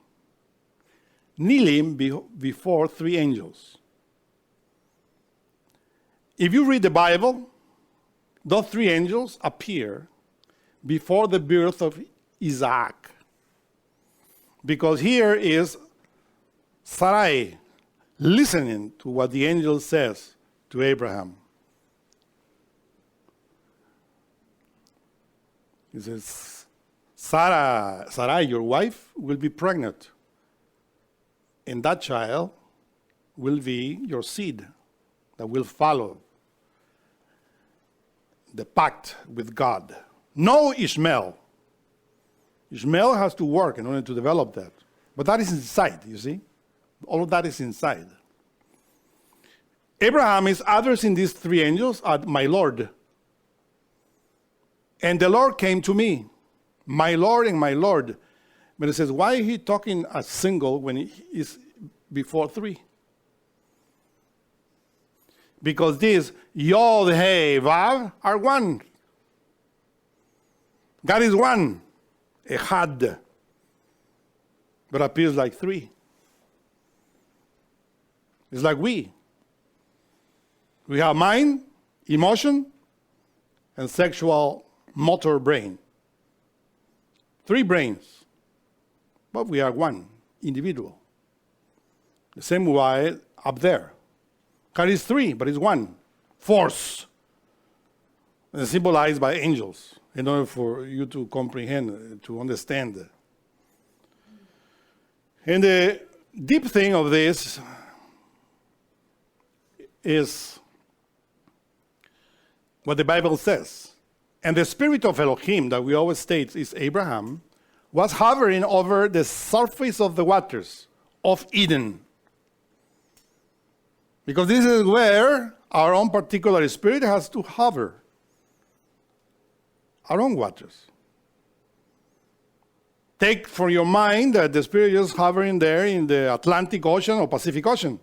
kneeling before 3 angels. If you read the Bible, those 3 angels appear before the birth of Isaac. Because here is Sarai listening to what the angel says to Abraham. He says, Sarai, your wife, will be pregnant. And that child will be your seed that will follow the pact with God. No Ishmael. Ishmael has to work in order to develop that. But that is inside, you see? All of that is inside. Abraham is addressing these three angels as my Lord. And the Lord came to me, my Lord and my Lord. But it says, why is he talking as single when he is before three? Because these Yod, He, Vav are one. God is one, Echad, but appears like three. It's like we. We have mind, emotion, and sexual motor brain. Three brains, but we are one individual. The same way up there. God is three, but it's one. Force. And symbolized by angels in order for you to comprehend, to understand. And the deep thing of this is what the Bible says. And the spirit of Elohim that we always state is Abraham was hovering over the surface of the waters of Eden. Because this is where our own particular spirit has to hover. Our own waters. Take from your mind that the spirit is hovering there in the Atlantic Ocean or Pacific Ocean.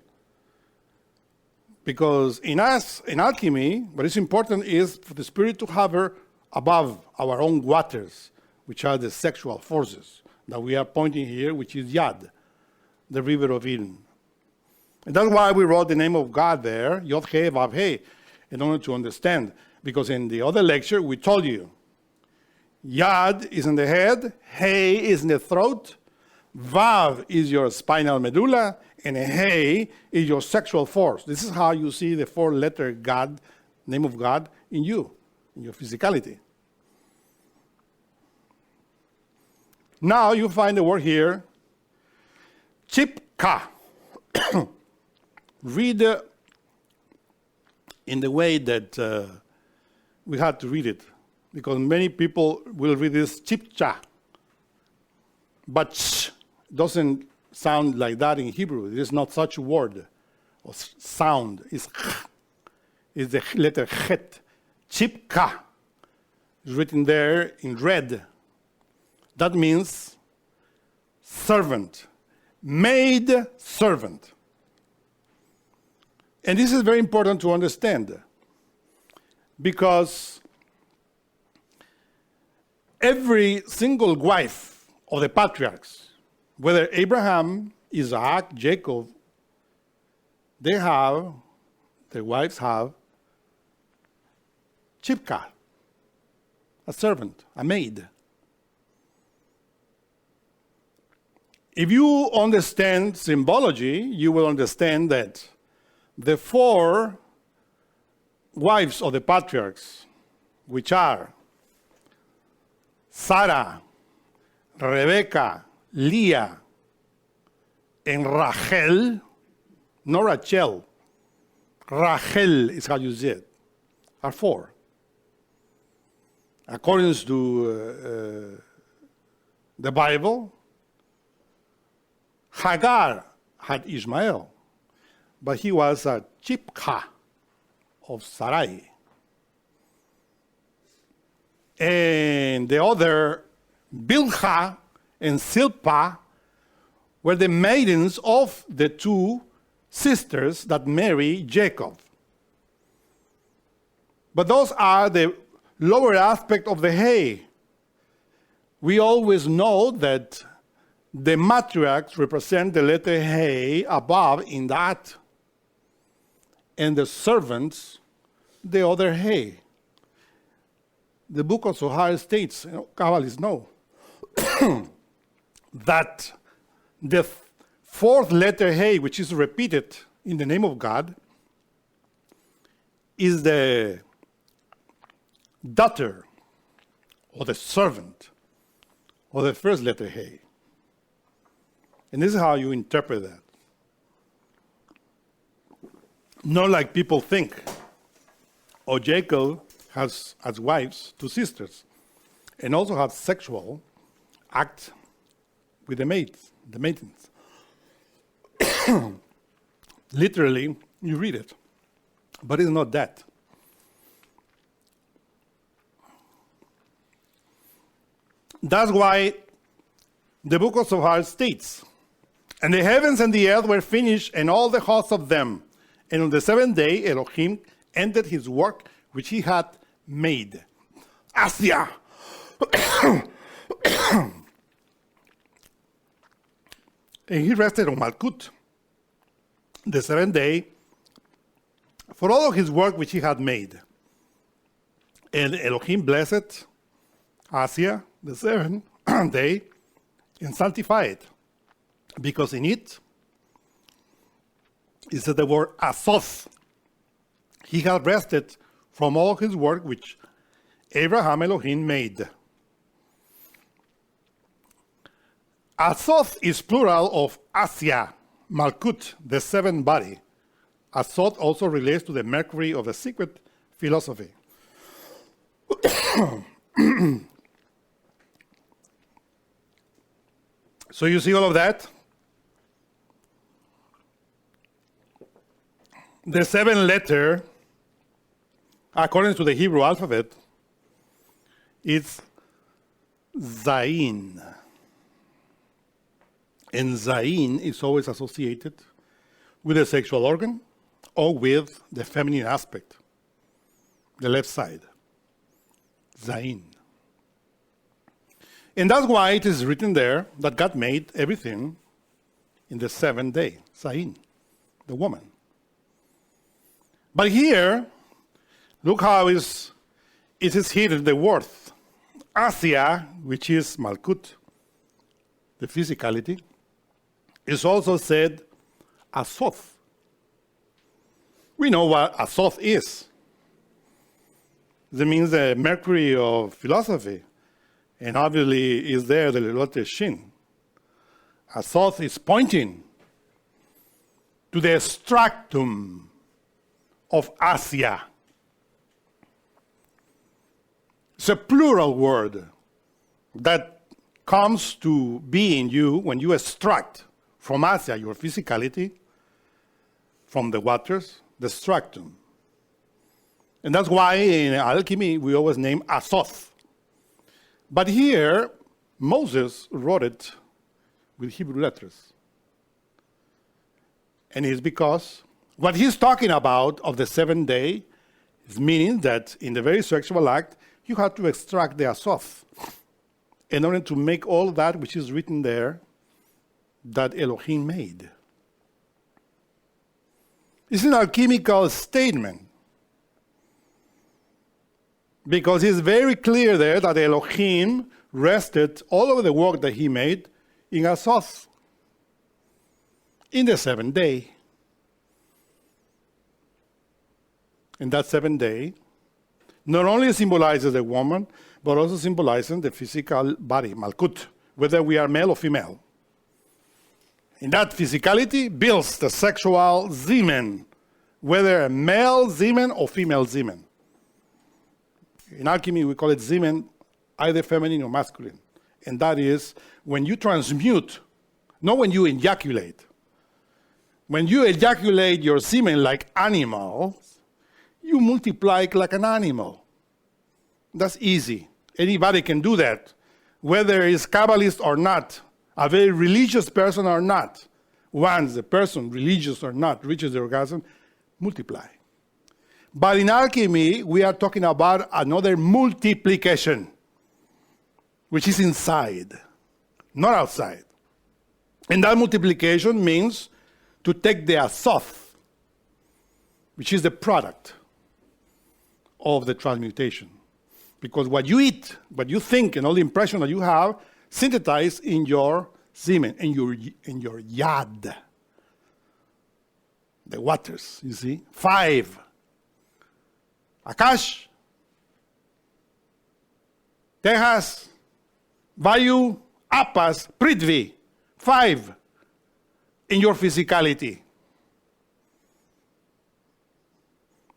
Because in us, in alchemy, what is important is for the spirit to hover above our own waters, which are the sexual forces that we are pointing here, which is Yad, the river of Eden. And that's why we wrote the name of God there, Yod He Vav He, in order to understand. Because in the other lecture, we told you, Yad is in the head, He is in the throat, Vav is your spinal medulla, and He is your sexual force. This is how you see the four-letter God, name of God, in you, in your physicality. Now you find the word here, chipka. Read in the way that we had to read it, because many people will read this chipcha, but ch doesn't sound like that in Hebrew. There is not such a word or sound. It's ch, is the letter chet. Chipka is written there in red. That means servant, maid servant. And this is very important to understand, because every single wife of the patriarchs, whether Abraham, Isaac, Jacob, their wives have chipka, a servant, a maid. If you understand symbology, you will understand that the four wives of the patriarchs, which are Sarah, Rebecca, Leah, and Rachel, not Rachel, Rachel is how you say it, are four. According to the Bible, Hagar had Ishmael, but he was a chipka of Sarai. And the other, Bilhah and Silpah, were the maidens of the two sisters that marry Jacob. But those are the lower aspect of the hay. We always know that the matriarchs represent the letter He above in that, and the servants, the other He. The book of Zohar states, Kabbalists know, that the fourth letter Hey, which is repeated in the name of God, is the daughter or the servant of the first letter Hey. And this is how you interpret that. Not like people think. Or Jacob has as wives 2 sisters, and also have sexual act with the maidens. Literally, you read it, but it's not that. That's why the book of Zohar states, and the heavens and the earth were finished, and all the hosts of them. And on the 7th day, Elohim ended his work which he had made. Asya. And he rested on Malkut, the 7th day, for all of his work which he had made. And Elohim blessed Asya, the 7th day, and sanctified it, because in it is the word Asof. He had rested from all his work which Abraham Elohim made. Asof is plural of Asya, Malkut, the 7th body. Asof also relates to the Mercury of the secret philosophy. So you see all of that? The 7th letter, according to the Hebrew alphabet, is Zayin. And Zayin is always associated with the sexual organ or with the feminine aspect, the left side. Zayin. And that's why it is written there that God made everything in the 7th day. Zayin, the woman. But here, look how it is hidden the word. Asya, which is Malkut, the physicality, is also said Asof. We know what Asof is. That means the Mercury of philosophy. And obviously is there the letter Shin. Asof is pointing to the stratum of Asya. It's a plural word that comes to be in you when you extract from Asya your physicality, from the waters, the stratum. And that's why in alchemy we always name Asof. But here, Moses wrote it with Hebrew letters. And it's because what he's talking about of the 7th day is meaning that in the very sexual act, you have to extract the Asof in order to make all that which is written there that Elohim made. It's an alchemical statement. Because it's very clear there that Elohim rested all of the work that he made in Asof in the 7th day. And that 7th day not only symbolizes the woman, but also symbolizes the physical body, Malkut, whether we are male or female. And that physicality builds the sexual zeman, whether a male zeman or female zeman. In alchemy, we call it zeman, either feminine or masculine. And that is when you transmute, not when you ejaculate. When you ejaculate your semen like animals, you multiply like an animal. That's easy. Anybody can do that, whether it's Kabbalist or not, a very religious person or not. Once the person, religious or not, reaches the orgasm, multiply. But in alchemy, we are talking about another multiplication, which is inside, not outside. And that multiplication means to take the Asof, which is the product of the transmutation. Because what you eat, what you think, and all the impression that you have synthesized in your semen, in your yad. The waters, you see. 5. Akash, Tejas, Vayu, Apas, Prithvi. 5 in your physicality.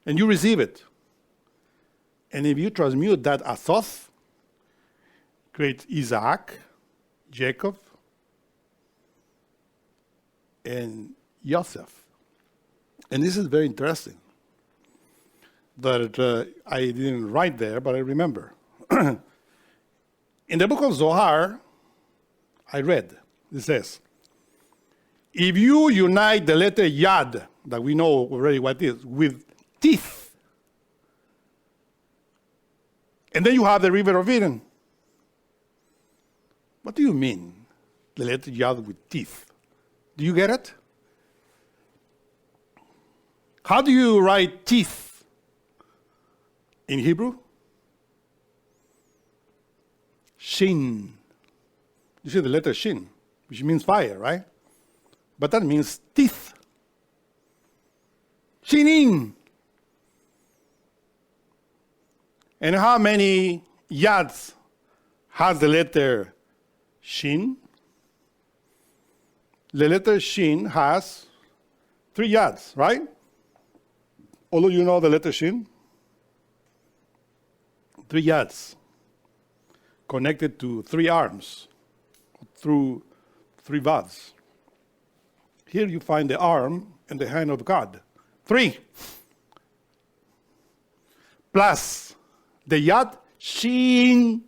And you receive it. And if you transmute that Asoth, create Isaac, Jacob, and Joseph. And this is very interesting that I didn't write there, but I remember. In the book of Zohar, I read, it says, if you unite the letter Yad, that we know already what it is, with teeth, and then you have the river of Eden. What do you mean, the letter Yad with teeth? Do you get it? How do you write teeth in Hebrew? Shin. You see the letter Shin, which means fire, right? But that means teeth. Shinin. And how many yads has the letter Shin? The letter Shin has 3 yads, right? All of you know the letter Shin? 3 yads connected to 3 arms through 3 vads. Here you find the arm and the hand of God. 3. Plus the yad, Shin,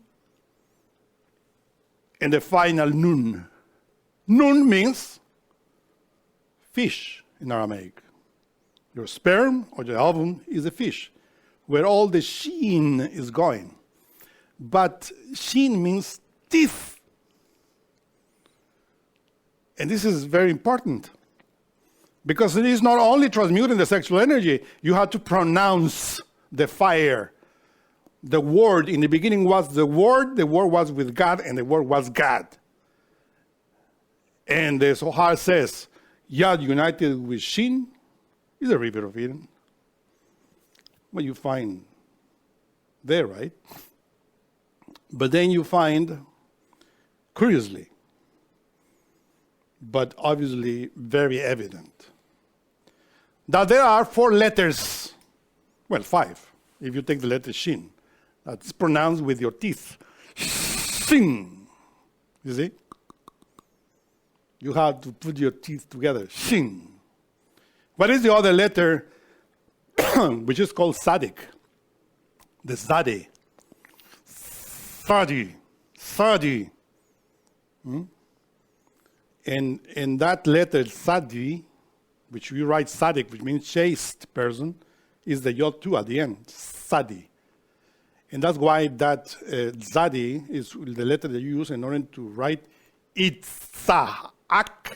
and the final nun. Nun means fish in Aramaic. Your sperm or your ovum is a fish, where all the Shin is going. But Shin means teeth. And this is very important, because it is not only transmuting the sexual energy, you have to pronounce the fire. The word in the beginning was the word was with God, and the word was God. And the Zohar says, Yad united with Shin is a river of Eden. What you find there, right? But then you find, curiously, but obviously very evident, that there are 4 letters, well, 5, if you take the letter Shin, that's pronounced with your teeth. Shin. You see? You have to put your teeth together. Shin. What is the other letter, which is called Sadik? The Zadi. Sadi. Sadi. And that letter, Sadi, which we write Sadik, which means chaste person, is the Yod 2 at the end. Sadi. And that's why that Zadi is the letter that you use in order to write Itza'ak.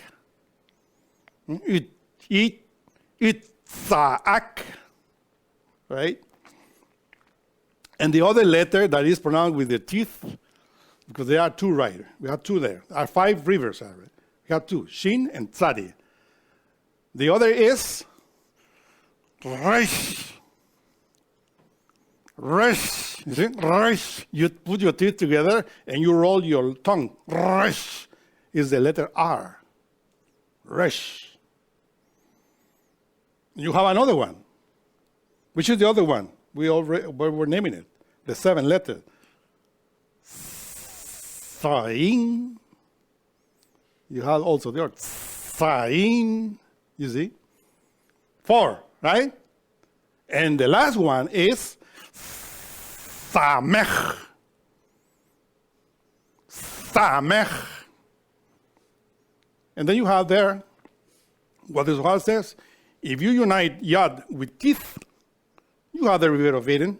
Itza'ak. Right? And the other letter that is pronounced with the teeth, because there are 2, right? We have 2 there. There are 5 rivers. We have 2, Shin and Tzadi. The other is Resh. Resh. You see? Resh. You put your teeth together and you roll your tongue. Resh is the letter R. Resh. You have another one. Which is the other one? We're naming it. The 7 letters. Sain. You have also the other. Sain. You see? 4, right? And the last one is Samech. Samech. And then you have there what the Zohar says. If you unite Yad with teeth, you have the river of Eden.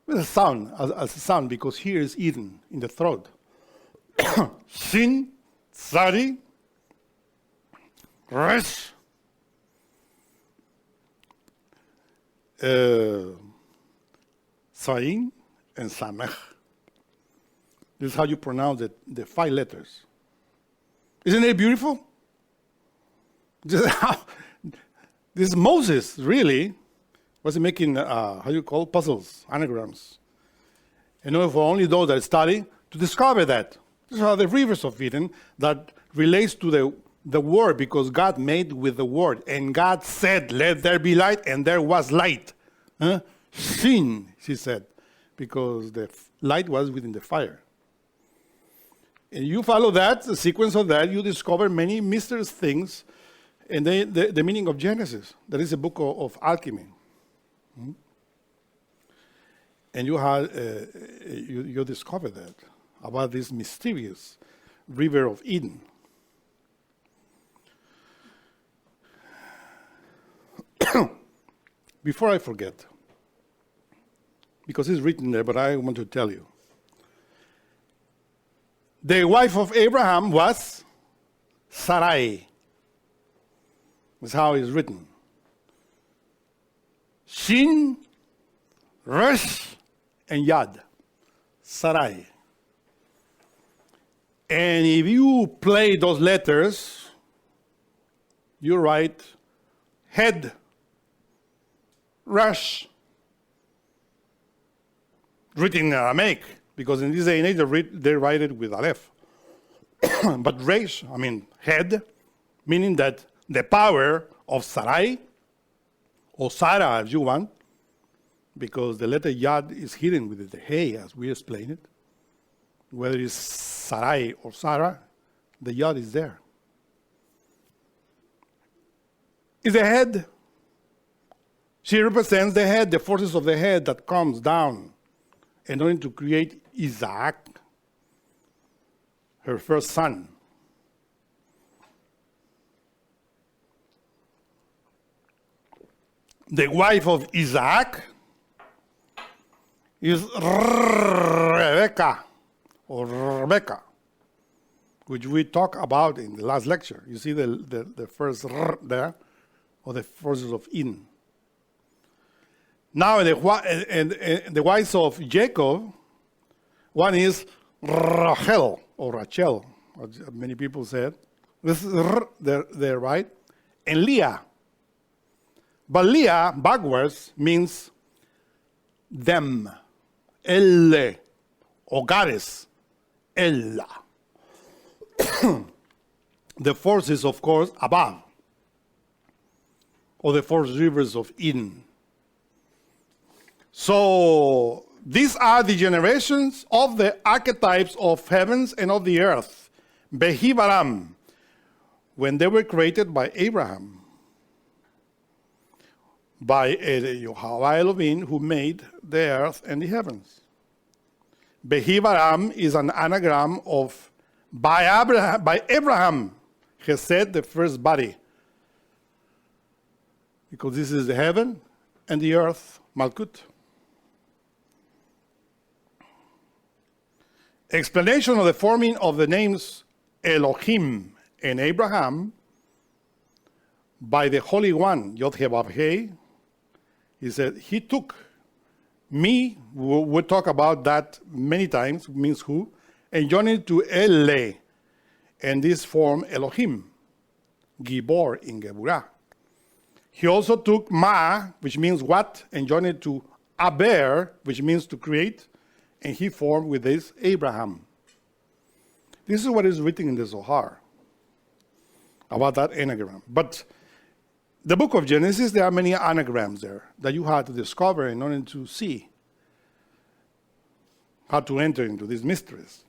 With a sound, as a sound, because here is Eden in the throat. Shin, Tzadi, Resh, Sain, and Samech. This is how you pronounce it, the 5 letters. Isn't it beautiful? This Moses really was making, puzzles, anagrams. In order for only those that study to discover that. These are the rivers of Eden that relates to the word, because God made with the word. And God said, let there be light, and there was light. Sin, she said, because the light was within the fire. And you follow that, the sequence of that, you discover many mysterious things in the meaning of Genesis. That is a book of alchemy. And you discover that, about this mysterious river of Eden. Before I forget, because it's written there, but I want to tell you. The wife of Abraham was Sarai. That's how it's written. Shin, Resh, and Yad. Sarai. And if you play those letters, you write head, Resh, written in Aramaic, because in this day and age they write it with Aleph. But Resh, head, meaning that the power of Sarai, or Sarah if you want, because the letter Yad is hidden with the Hey, as we explained it. Whether it's Sarai or Sarah, the Yad is there. Is the head. She represents the head, the forces of the head that comes down in order to create Isaac, her first son. The wife of Isaac is Rebecca, which we talked about in the last lecture. You see the first there, or the forces of Eden. Now, the wives of Jacob, one is Rachel, or Rachel, as many people said. This is there, right? And Leah. But Leah, backwards, means them. Elle, or goddess. Ella. The forces, of course, above. Or the 4 rivers of Eden. So, these are the generations of the archetypes of heavens and of the earth. Behibaram, when they were created by Abraham. By Yahweh Elohim, who made the earth and the heavens. Behibaram is an anagram of by Abraham, Chesed, the first body. Because this is the heaven and the earth, Malkut. Explanation of the forming of the names Elohim and Abraham by the Holy One, Yod-Heh-Vav-Heh. He said, he took me, we'll talk about that many times, means who, and joined it to Ele, and this form Elohim, Gibor in Geburah. He also took Ma, which means what, and joined it to Aber, which means to create, and he formed with this Abraham. This is what is written in the Zohar about that anagram. But the book of Genesis, there are many anagrams there that you have to discover in order to see how to enter into these mysteries.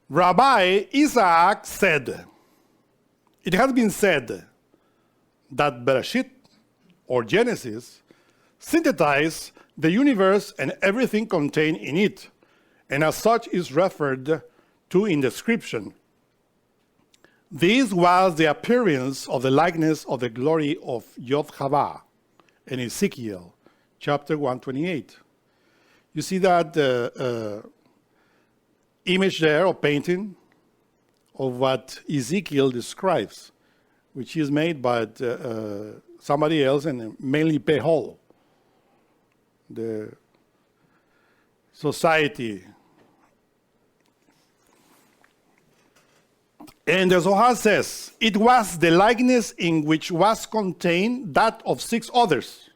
Rabbi Isaac said, it has been said that Bereshit, or Genesis, synthesized the universe and everything contained in it, and as such is referred to in the scripture. This was the appearance of the likeness of the glory of Yod-Hava in Ezekiel, chapter 128. You see that image there, or painting, of what Ezekiel describes, which is made by somebody else, and mainly Pehol. the society. And the Zohar says, it was the likeness in which was contained that of 6 others.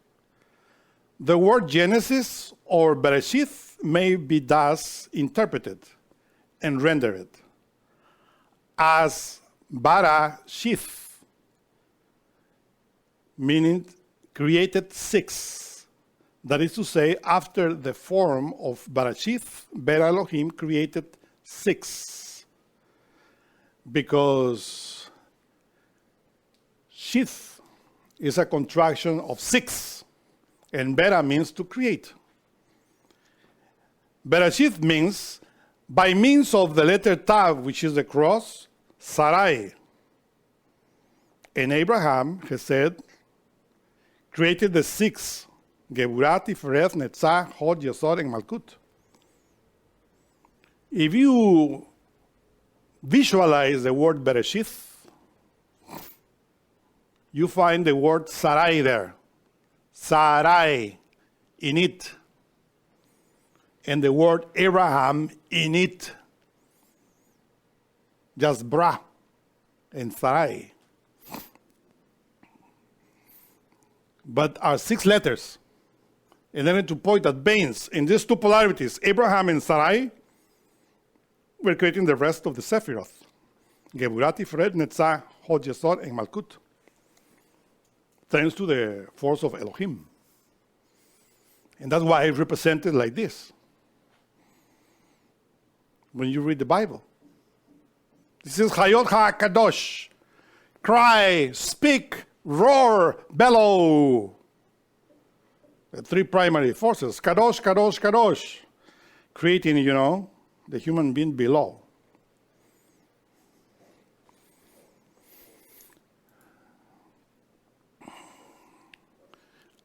The word Genesis or Bereshith may be thus interpreted and rendered as Barashith, meaning created 6. That is to say, after the form of Barashith, Ber Elohim created 6. Because Shith is a contraction of 6, and Bera means to create. Bereshith means by means of the letter Tav, which is the cross, Sarai. And Abraham, he said, created the 6, Geburat, Tiferet, Netzach, Hod, Yesod, and Malkut. If you visualize the word Bereshith, you find the word Sarai there. Sarai in it. And the word Abraham in it. Just Bra and Sarai. But are 6 letters. And then to point at Baines, in these 2 polarities, Abraham and Sarai, we're creating the rest of the Sephiroth. Geburat, Tiferet, Netzach, Hod, Yesod, and Malkut. Thanks to the force of Elohim. And that's why it's represented like this. When you read the Bible. This is Hayot HaKadosh. Cry, speak, roar, bellow. The 3 primary forces. Kadosh, Kadosh, Kadosh. Creating, the human being below.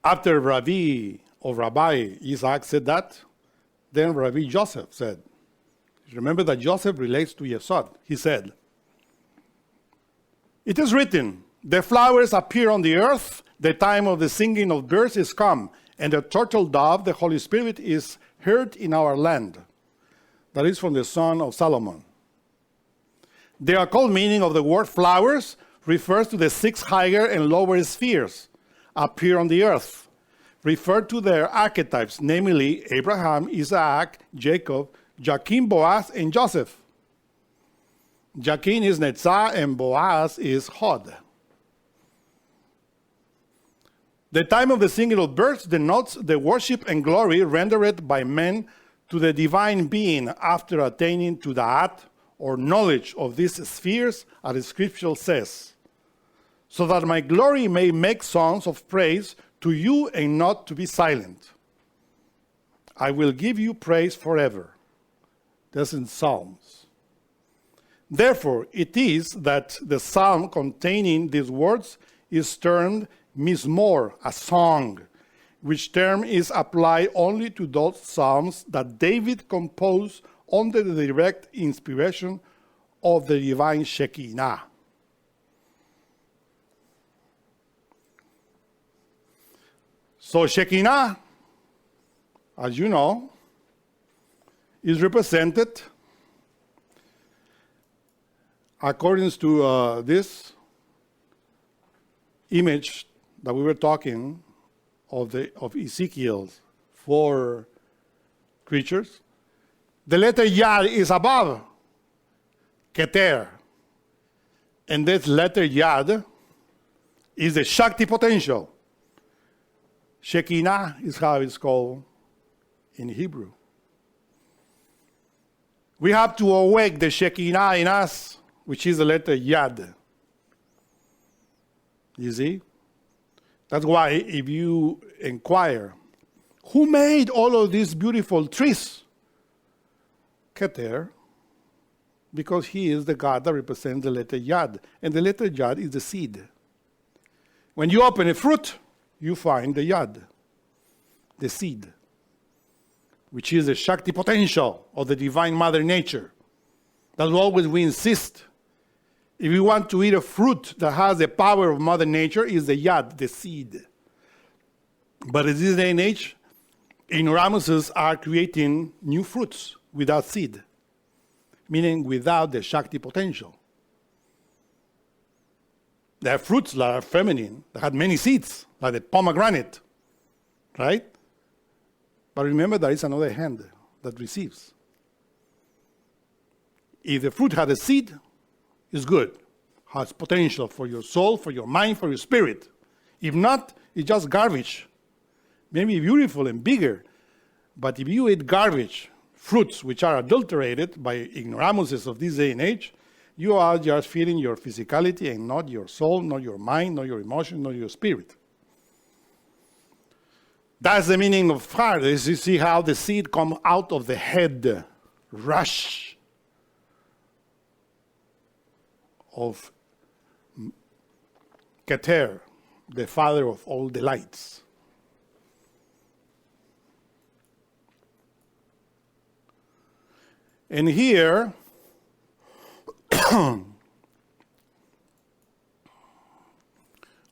After Rabbi Isaac said that, then Rabbi Joseph said, remember that Joseph relates to Yesod. He said, it is written, the flowers appear on the earth, the time of the singing of birds is come, and the turtle dove, the Holy Spirit, is heard in our land. That is from the Song of Solomon. The occult meaning of the word flowers refers to the 6 higher and lower spheres appear on the earth, refer to their archetypes, namely Abraham, Isaac, Jacob, Jachin, Boaz, and Joseph. Jachin is Netzah and Boaz is Hod. The time of the singing of birds denotes the worship and glory rendered by men to the divine being after attaining to the art or knowledge of these spheres, as the scripture says, so that my glory may make songs of praise to you and not to be silent. I will give you praise forever. That's in Psalms. Therefore, it is that the psalm containing these words is termed Mizmor, a song, which term is applied only to those psalms that David composed under the direct inspiration of the divine Shekinah. So Shekinah, as you know, is represented according to this image that we were talking of Ezekiel's 4 creatures. The letter Yad is above Keter. And this letter Yad is the Shakti potential. Shekinah is how it's called in Hebrew. We have to awake the Shekinah in us, which is the letter Yad. You see? That's why if you inquire, who made all of these beautiful trees? Keter, because he is the God that represents the letter Yad. And the letter Yad is the seed. When you open a fruit, you find the Yad, the seed, which is the Shakti potential of the divine mother nature. That's always we insist. If you want to eat a fruit that has the power of Mother Nature, is the Yad, the seed. But in this day and age, ignoramuses are creating new fruits without seed, meaning without the Shakti potential. There are fruits that are feminine, that had many seeds, like the pomegranate, right? But remember, there is another hand that receives. If the fruit had a seed, it's good. Has potential for your soul, for your mind, for your spirit. If not, it's just garbage. Maybe beautiful and bigger, but if you eat garbage, fruits which are adulterated by ignoramuses of this day and age, you are just feeding your physicality and not your soul, not your mind, not your emotion, not your spirit. That's the meaning of fire. You see how the seed comes out of the head, rush of Keter, the father of all the lights. And here,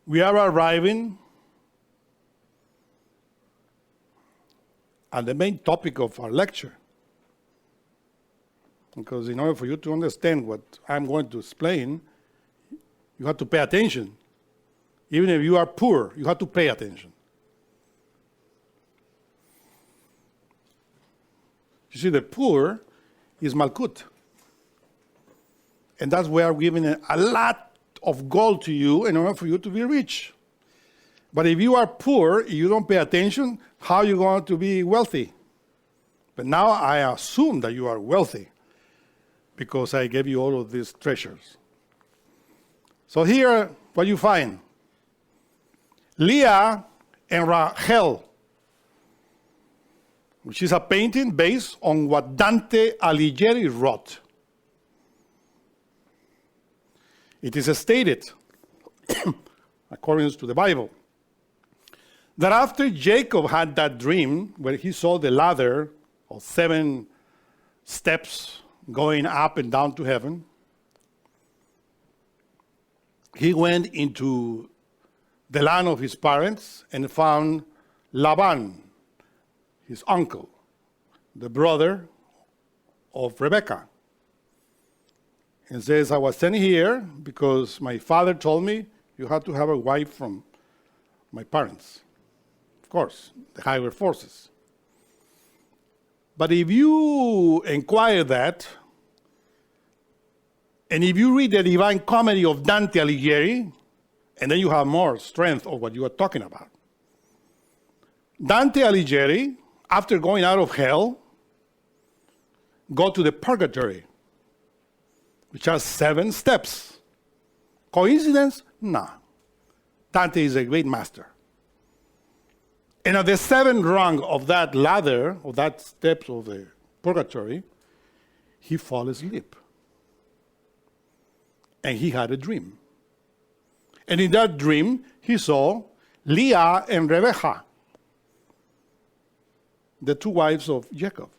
we are arriving at the main topic of our lecture. Because in order for you to understand what I'm going to explain, you have to pay attention. Even if you are poor, you have to pay attention. You see, the poor is Malkut. And that's where we're giving a lot of gold to you in order for you to be rich. But if you are poor, you don't pay attention, how are you going to be wealthy? But now I assume that you are wealthy because I gave you all of these treasures. So here, what you find? Leah and Rachel, which is a painting based on what Dante Alighieri wrote. It is stated, according to the Bible, that after Jacob had that dream where he saw the ladder of 7 steps going up and down to heaven, he went into the land of his parents and found Laban, his uncle, the brother of Rebekah. And says, I was sent here because my father told me you have to have a wife from my parents. Of course, the higher forces. But if you inquire that, and if you read the Divine Comedy of Dante Alighieri, and then you have more strength of what you are talking about. Dante Alighieri, after going out of hell, go to the purgatory, which has 7 steps. Coincidence? No. Dante is a great master. And at the 7th rung of that ladder, of that steps of the purgatory, he fell asleep. And he had a dream. And in that dream, he saw Leah and Rebekah, the 2 wives of Jacob.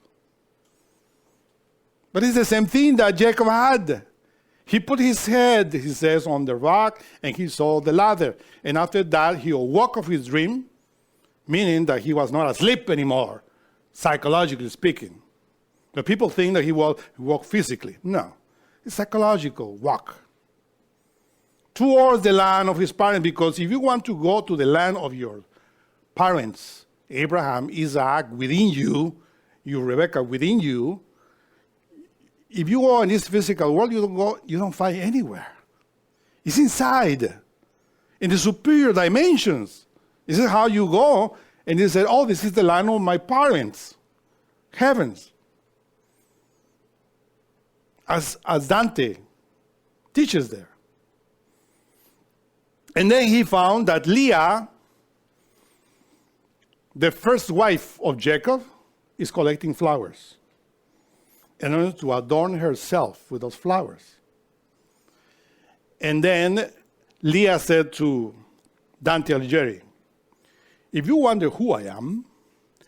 But it's the same thing that Jacob had. He put his head, he says, on the rock, and he saw the ladder. And after that, he awoke of his dream, meaning that he was not asleep anymore, psychologically speaking. But people think that he woke physically. No, it's psychological walk towards the land of his parents, because if you want to go to the land of your parents, Abraham, Isaac, within you, Rebekah, within you, if you go in this physical world, you don't find anywhere. It's inside, in the superior dimensions. This is how you go, and you say, oh, this is the land of my parents, heavens. As Dante teaches there. And then he found that Leah, the first wife of Jacob, is collecting flowers in order to adorn herself with those flowers. And then Leah said to Dante Alighieri, if you wonder who I am,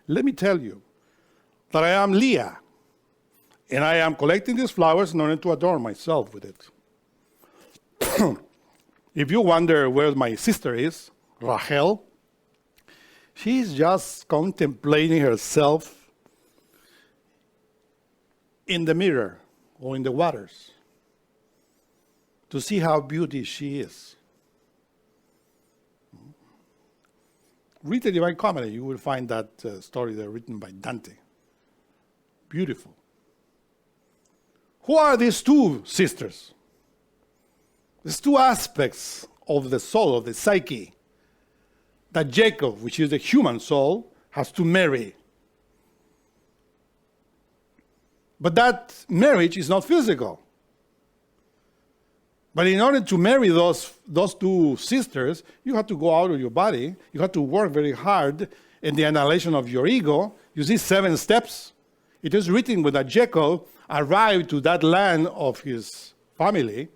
let me tell you that I am Leah, and I am collecting these flowers in order to adorn myself with it. If you wonder where my sister is, Rachel, She's just contemplating herself in the mirror or in the waters to see how beautiful she is. Read the Divine Comedy, you will find that story there written by Dante. Beautiful. Who are these two sisters? These two aspects of the soul, of the psyche, that Jacob, which is the human soul, has to marry. But that marriage is not physical. But in order to marry those two sisters, you have to go out of your body. You have to work very hard in the annihilation of your ego. You see 7 steps. It is written when that Jacob arrived to that land of his family.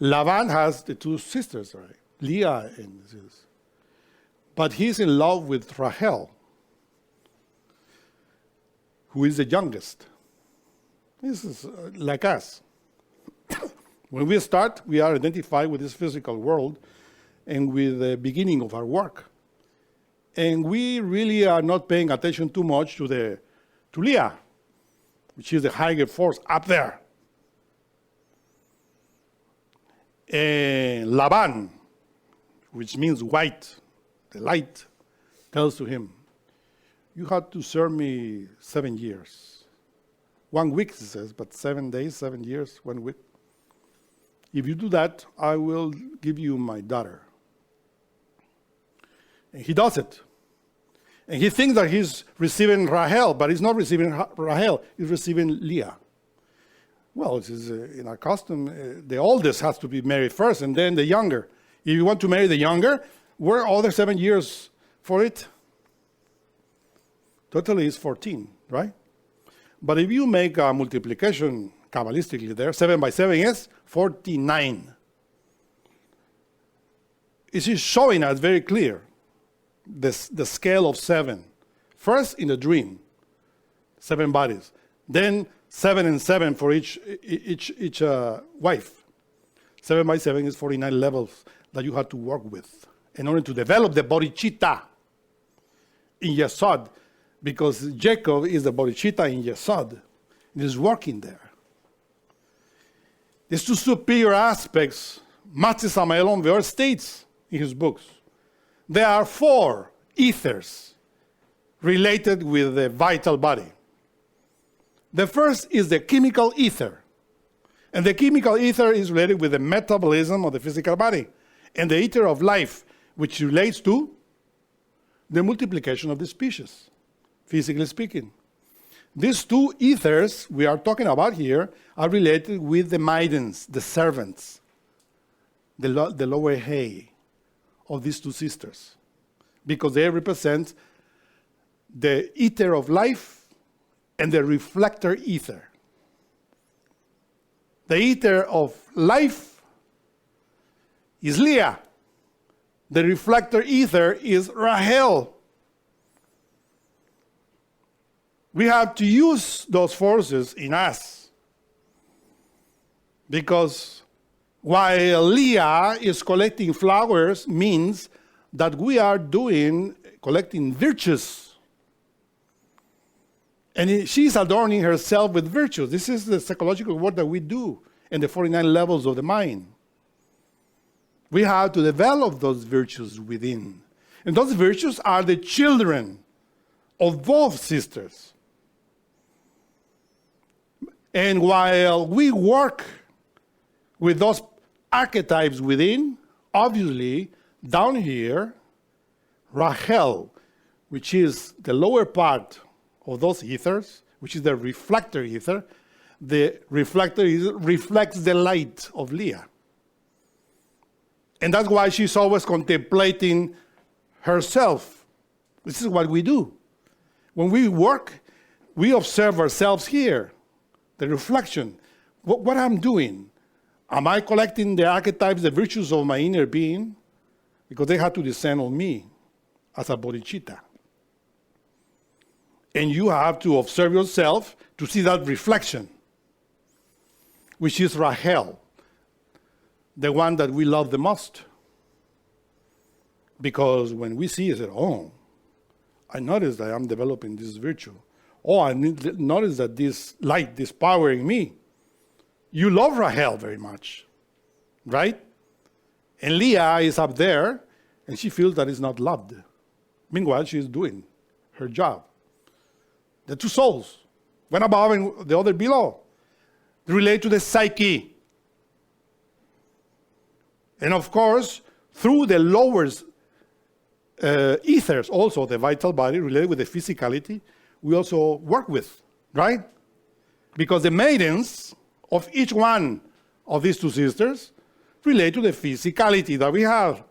Laban has the 2 sisters, right? Leah and Zeus. But he's in love with Rahel, who is the youngest. This is like us. When we start, we are identified with this physical world and with the beginning of our work. And we really are not paying attention too much to Leah, which is the higher force up there. And Laban, which means white, the light, tells to him, you have to serve me 7 years. 1 week, it says, but 7 days, 7 years, 1 week. If you do that, I will give you my daughter. And he does it. And he thinks that he's receiving Rahel, but he's not receiving Rahel, he's receiving Leah. Well, it is in our custom, the oldest has to be married first, and then the younger. If you want to marry the younger, where are all the 7 years for it? Totally is 14, right? But if you make a multiplication Kabbalistically there, 7 by 7 is 49. It is showing us very clear the scale of 7. First in the dream, 7 bodies. Then 7 and 7 for each wife. 7 by 7 is 49 levels that you have to work with in order to develop the bodhicitta in Yesod, because Jacob is the bodhicitta in Yesod. It is working there. These 2 superior aspects, Master Samael Onveor states in his books, there are 4 ethers related with the vital body. The first is the chemical ether. And the chemical ether is related with the metabolism of the physical body. And the ether of life, which relates to the multiplication of the species, physically speaking. These 2 ethers we are talking about here are related with the maidens, the servants, the lower hay of these 2 sisters, because they represent the ether of life and the reflector ether. The ether of life is Leah. The reflector ether is Rahel. We have to use those forces in us, because while Leah is collecting flowers means that we are collecting virtues. And she's adorning herself with virtues. This is the psychological work that we do in the 49 levels of the mind. We have to develop those virtues within. And those virtues are the children of both sisters. And while we work with those archetypes within, obviously, down here, Rahel, which is the lower part of those ethers, which is the reflector ether, the reflector reflects the light of Leah. And that's why she's always contemplating herself. This is what we do. When we work, we observe ourselves here. The reflection, what I'm doing. Am I collecting the archetypes, the virtues of my inner being? Because they have to descend on me as a bodhicitta. And you have to observe yourself to see that reflection, which is Rahel, the one that we love the most. Because when we see it, oh, I notice that I'm developing this virtue. Oh, I notice that this light, this power in me. You love Rahel very much, right? And Leah is up there, and she feels that is not loved. Meanwhile, she is doing her job. The two souls, one above and the other below, relate to the psyche. And of course, through the lower ethers, also the vital body related with the physicality, we also work with, right? Because the maidens of each one of these two sisters relate to the physicality that we have.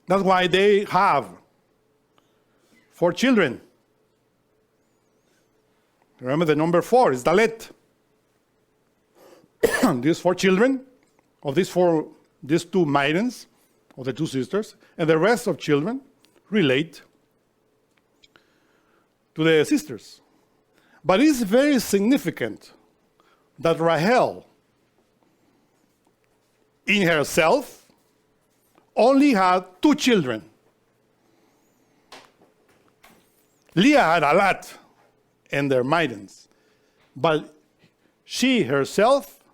That's why they have 4 children. Remember the number 4 is Dalet. These 4 children of these 2 maidens of the 2 sisters, and the rest of children relate to the sisters. But it's very significant that Rahel, in herself, only had 2 children. Leah had a lot, and their maidens. But she herself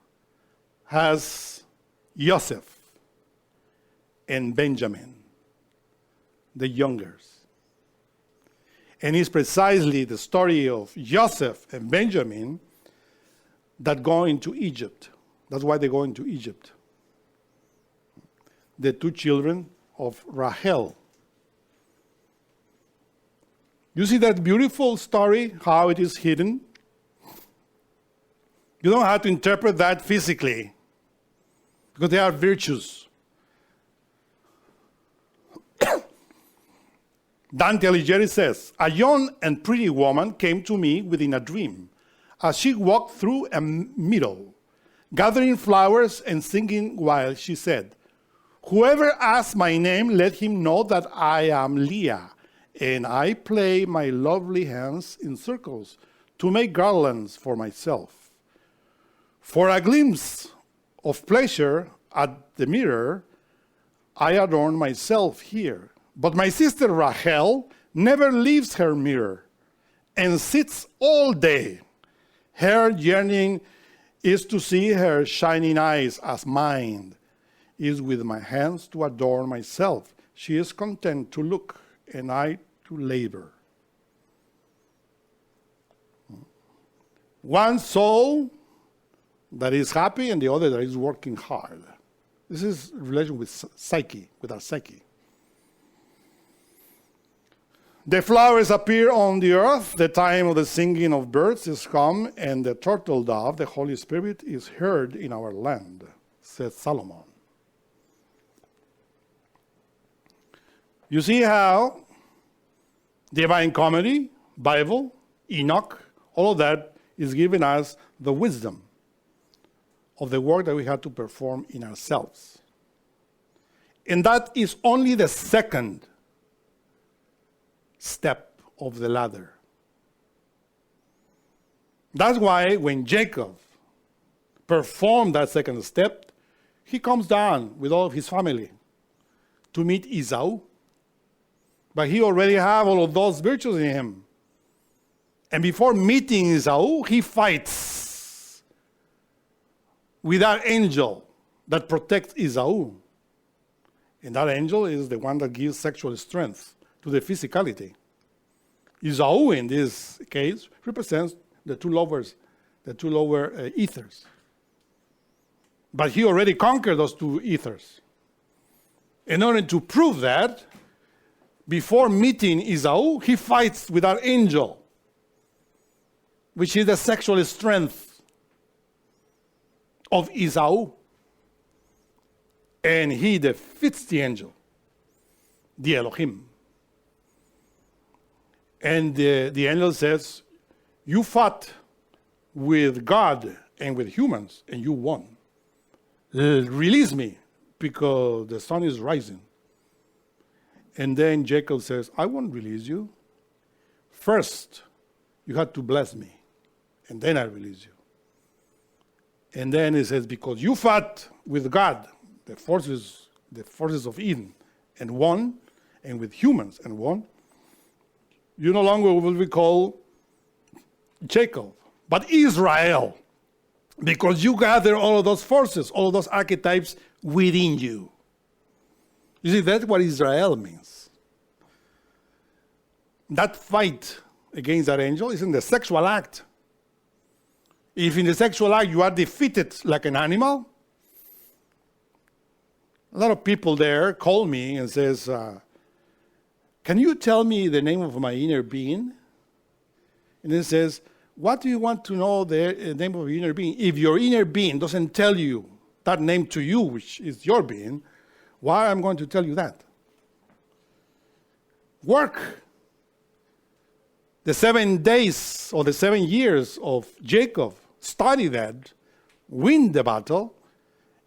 has Joseph and Benjamin, the youngers. And it's precisely the story of Joseph and Benjamin that go into Egypt. That's why they go into Egypt. The 2 children of Rahel. You see that beautiful story, how it is hidden? You don't have to interpret that physically, because they are virtues. Dante Alighieri says, a young and pretty woman came to me within a dream, as she walked through a meadow, gathering flowers and singing while she said, whoever asks my name, let him know that I am Leah, and I play my lovely hands in circles to make garlands for myself. For a glimpse of pleasure at the mirror, I adorn myself here. But my sister Rahel never leaves her mirror and sits all day. Her yearning is to see her shining eyes as mine is with my hands to adorn myself. She is content to look and I to labor. One soul that is happy and the other that is working hard. This is relation with psyche, with our psyche. The flowers appear on the earth, the time of the singing of birds is come, and the turtle dove, the Holy Spirit, is heard in our land, said Solomon. You see how Divine Comedy, Bible, Enoch, all of that is giving us the wisdom of the work that we have to perform in ourselves. And that is only the second step of the ladder. That's why when Jacob performed that second step, he comes down with all of his family to meet Esau. But he already have all of those virtues in him. And before meeting Esau, he fights with that angel that protects Esau. And that angel is the one that gives sexual strength to the physicality. Esau, in this case, represents the 2 lower ethers. But he already conquered those 2 ethers. In order to prove that, before meeting Esau, he fights with that angel, which is the sexual strength of Esau. And he defeats the angel, the Elohim. And the angel says, you fought with God and with humans, and you won. Release me, because the sun is rising. And then Jacob says, I won't release you. First, you have to bless me, and then I release you. And then he says, because you fought with God, the forces of Eden, and one, and with humans and one, you no longer will be called Jacob, but Israel, because you gather all of those forces, all of those archetypes within you. You see, that's what Israel means. That fight against that angel is in the sexual act. If in the sexual act you are defeated like an animal, a lot of people there call me and says, can you tell me the name of my inner being? And then says, what do you want to know the name of your inner being? If your inner being doesn't tell you that name to you, which is your being, why am I going to tell you that? Work. The 7 days or the 7 years of Jacob, study that, win the battle,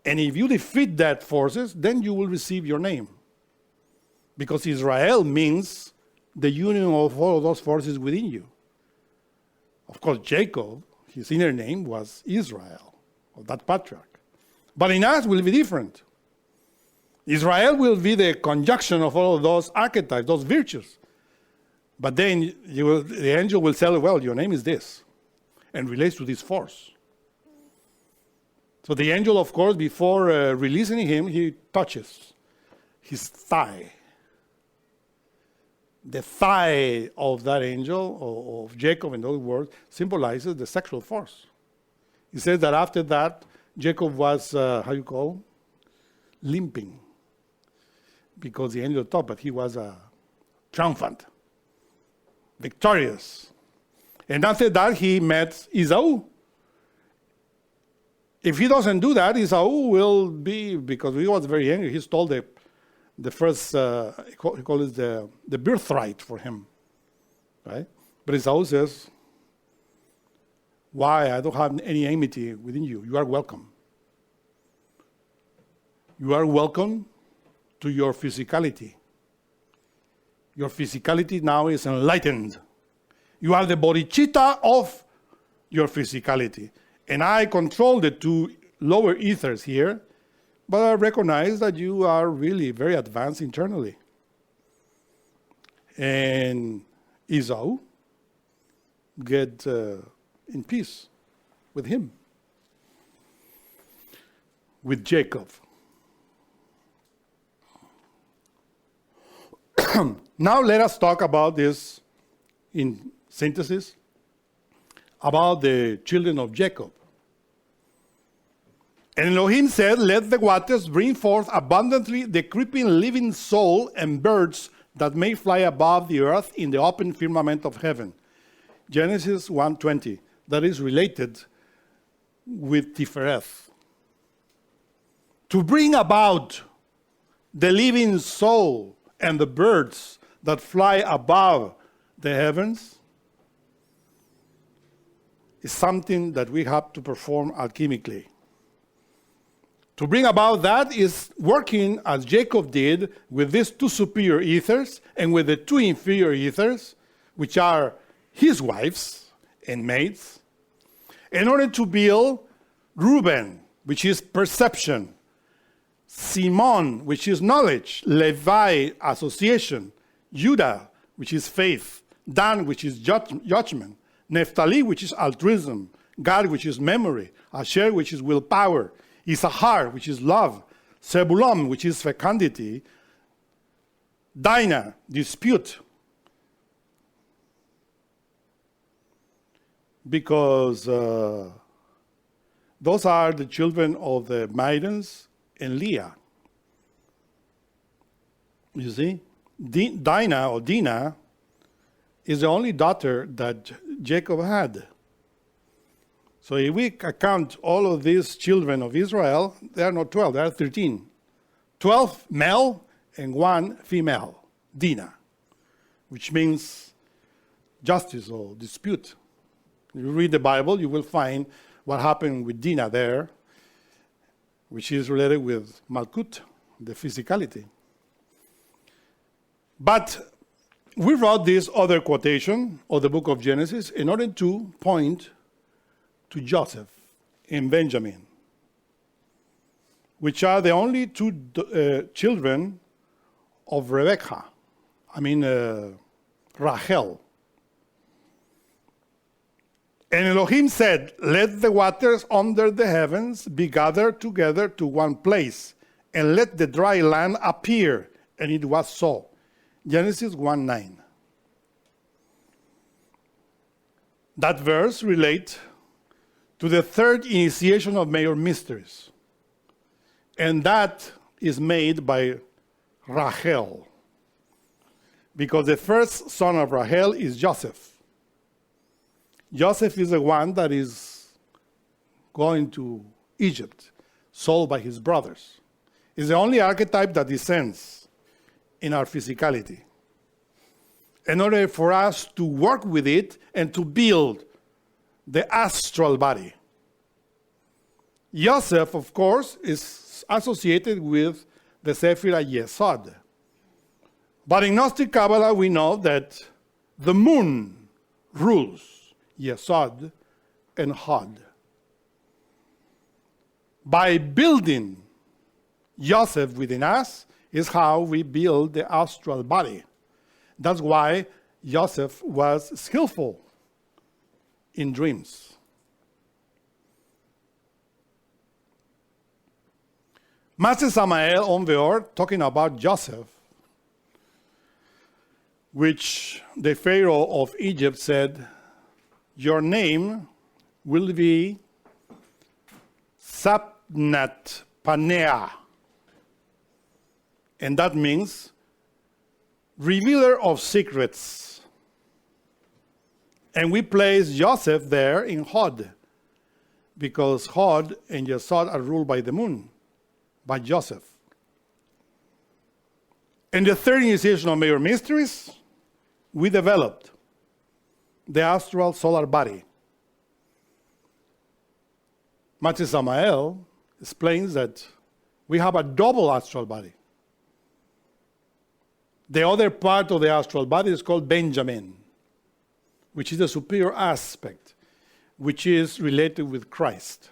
and if you defeat that forces, then you will receive your name. Because Israel means the union of all of those forces within you. Of course, Jacob, his inner name was Israel, or that patriarch. But in us will be different. Israel will be the conjunction of all of those archetypes, those virtues. But then the angel will tell, well, your name is this, and relates to this force. So the angel, of course, before releasing him, he touches his thigh. The thigh of that angel, of Jacob in those words, symbolizes the sexual force. He says that after that, Jacob was, limping. Because the angel thought, but he was triumphant, victorious. And after that, he met Esau. If he doesn't do that, Esau will be, because he was very angry, he stole the first, he called it the birthright for him, right? But Esau says, why? I don't have any enmity within you. You are welcome. You are welcome to your physicality. Your physicality now is enlightened. You are the bodhicitta of your physicality. And I control the two lower ethers here, but I recognize that you are really very advanced internally. And Esau get in peace with him, with Jacob. Now let us talk about this in synthesis, about the children of Jacob. And Elohim said, let the waters bring forth abundantly the creeping living soul and birds that may fly above the earth in the open firmament of heaven. Genesis 1:20. That is related with Tifereth. To bring about the living soul and the birds that fly above the heavens is something that we have to perform alchemically. To bring about that is working as Jacob did with these two superior ethers and with the two inferior ethers, which are his wives and maids, in order to build Reuben, which is perception, Simon, which is knowledge, Levi, association, Judah, which is faith, Dan, which is judgment, Naphtali, which is altruism, Gad, which is memory, Asher, which is willpower, Issachar, which is love, Zebulun, which is fecundity, Dinah, dispute. Because those are the children of the maidens and Leah. You see? Dinah or Dinah is the only daughter that Jacob had. So if we account all of these children of Israel, they are not 12, they are 13. 12 male and 1 female, Dinah, which means justice or dispute. If you read the Bible, you will find what happened with Dinah there, which is related with Malkut, the physicality. But we wrote this other quotation of the book of Genesis in order to point to Joseph and Benjamin, which are the only two children of Rebecca, Rachel. And Elohim said, let the waters under the heavens be gathered together to one place, and let the dry land appear. And it was so. Genesis 1:9. That verse relates to the third initiation of major mysteries. And that is made by Rachel. Because the first son of Rachel is Joseph. Joseph is the one that is going to Egypt, sold by his brothers. It's the only archetype that descends in our physicality. In order for us to work with it and to build the astral body. Joseph, of course, is associated with the Sephirah Yesod. But in Gnostic Kabbalah, we know that the moon rules Yesod and Hod. By building Joseph within us is how we build the astral body. That's why Joseph was skillful in dreams. Master Samael on Veor, talking about Joseph, which the Pharaoh of Egypt said, your name will be Sapnat Panea. And that means revealer of secrets. And we place Joseph there in Hod, because Hod and Yesod are ruled by the moon, by Joseph. In the third initiation of major mysteries, we developed the astral solar body. Master Samael explains that we have a double astral body. The other part of the astral body is called Benjamin, which is the superior aspect, which is related with Christ.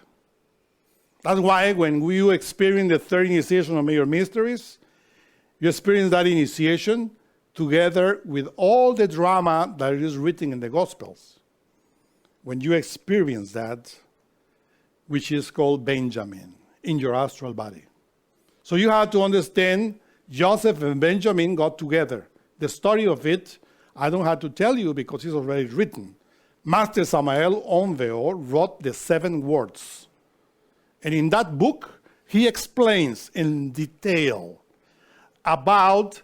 That's why when you experience the third initiation of major mysteries, you experience that initiation together with all the drama that is written in the Gospels. When you experience that, which is called Benjamin, in your astral body. So you have to understand Joseph and Benjamin got together. The story of it, I don't have to tell you because it's already written. Master Samael Onveo wrote the 7 words. And in that book, he explains in detail about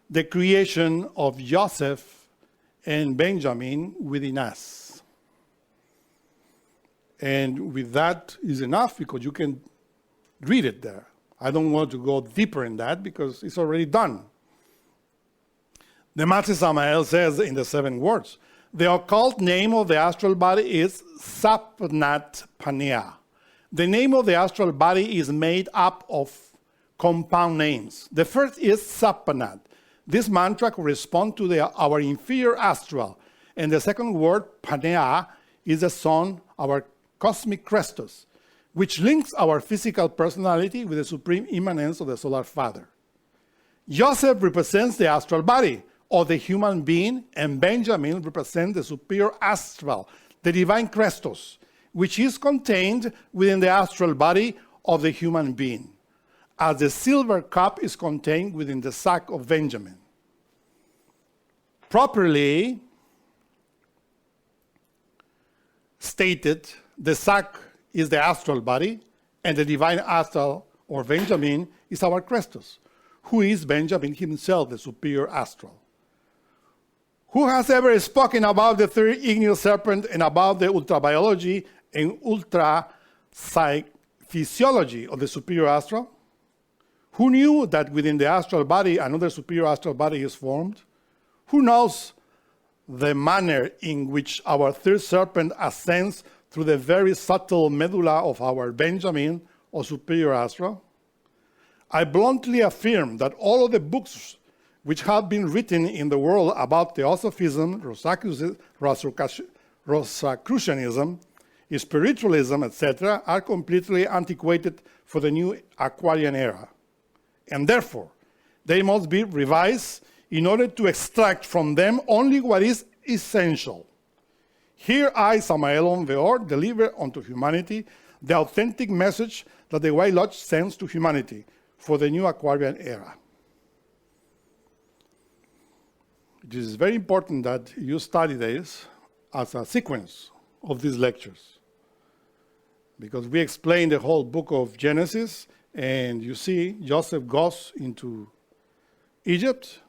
the creation of Joseph and Benjamin within us. And with that is enough because you can read it there. I don't want to go deeper in that because it's already done. The Master Samael says in the 7 words, the occult name of the astral body is Sapnat Panea. The name of the astral body is made up of compound names. The first is Sapnat. This mantra corresponds to our inferior astral. And the second word, Panea, is the sun, our cosmic Christos, which links our physical personality with the supreme immanence of the Solar Father. Joseph represents the astral body of the human being, and Benjamin represents the superior astral, the divine Christos, which is contained within the astral body of the human being, as the silver cup is contained within the sack of Benjamin. Properly stated, the sack is the astral body, and the divine astral, or Benjamin, is our Christos, who is Benjamin himself, the superior astral. Who has ever spoken about the third igneous serpent and about the ultrabiology and ultra-physiology of the superior astral? Who knew that within the astral body, another superior astral body is formed? Who knows the manner in which our third serpent ascends through the very subtle medulla of our Benjamin or superior astral? I bluntly affirm that all of the books which have been written in the world about Theosophism, Rosicrucianism, spiritualism, etc., are completely antiquated for the new Aquarian era. And therefore, They must be revised in order to extract from them only what is essential. Here I, Samael Veor, deliver unto humanity the authentic message that the White Lodge sends to humanity for the new Aquarian era. It is very important that you study this as a sequence of these lectures, because we explain the whole book of Genesis, and you see Joseph goes into Egypt,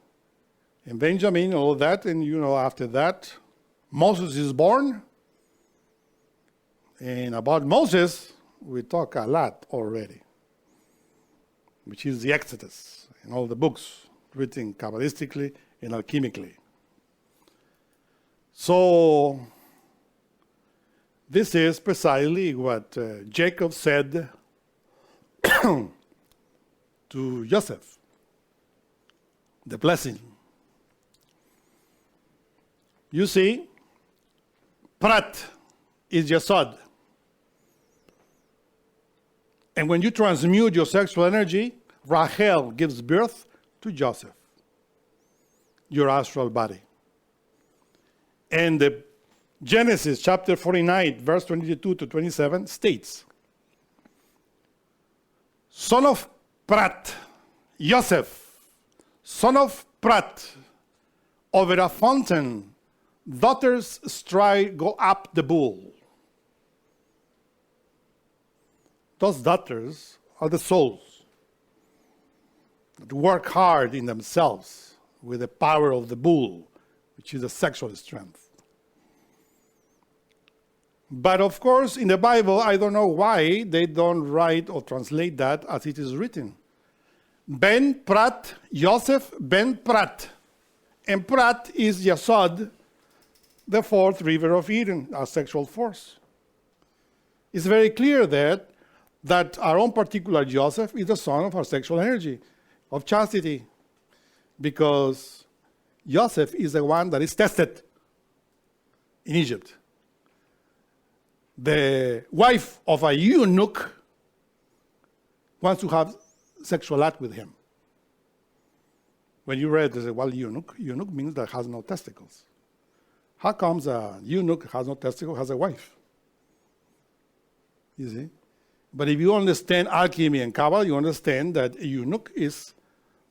and Benjamin, all that, and after that, Moses is born. And about Moses, we talk a lot already, which is the Exodus and all the books written Kabbalistically and alchemically. So, this is precisely what Jacob said to Joseph, the blessing. You see, Prat is Yesod. And when you transmute your sexual energy, Rachel gives birth to Joseph, your astral body. And the Genesis chapter 49, verse 22 to 27 states, son of Prat, Joseph, son of Prat, over a fountain, daughters strive go up the bull. Those daughters are the souls that work hard in themselves with the power of the bull, which is the sexual strength. But of course, in the Bible, I don't know why they don't write or translate that as it is written. Ben Prat, Joseph Ben Prat. And Prat is Yesod, the fourth river of Eden, our sexual force. It's very clear that our own particular Joseph is the son of our sexual energy, of chastity, because Joseph is the one that is tested in Egypt. The wife of a eunuch wants to have sexual act with him. When you read, they say, well, eunuch means that has no testicles. How comes a eunuch has no testicles, has a wife? You see? But if you understand alchemy and Kabbalah, you understand that a eunuch is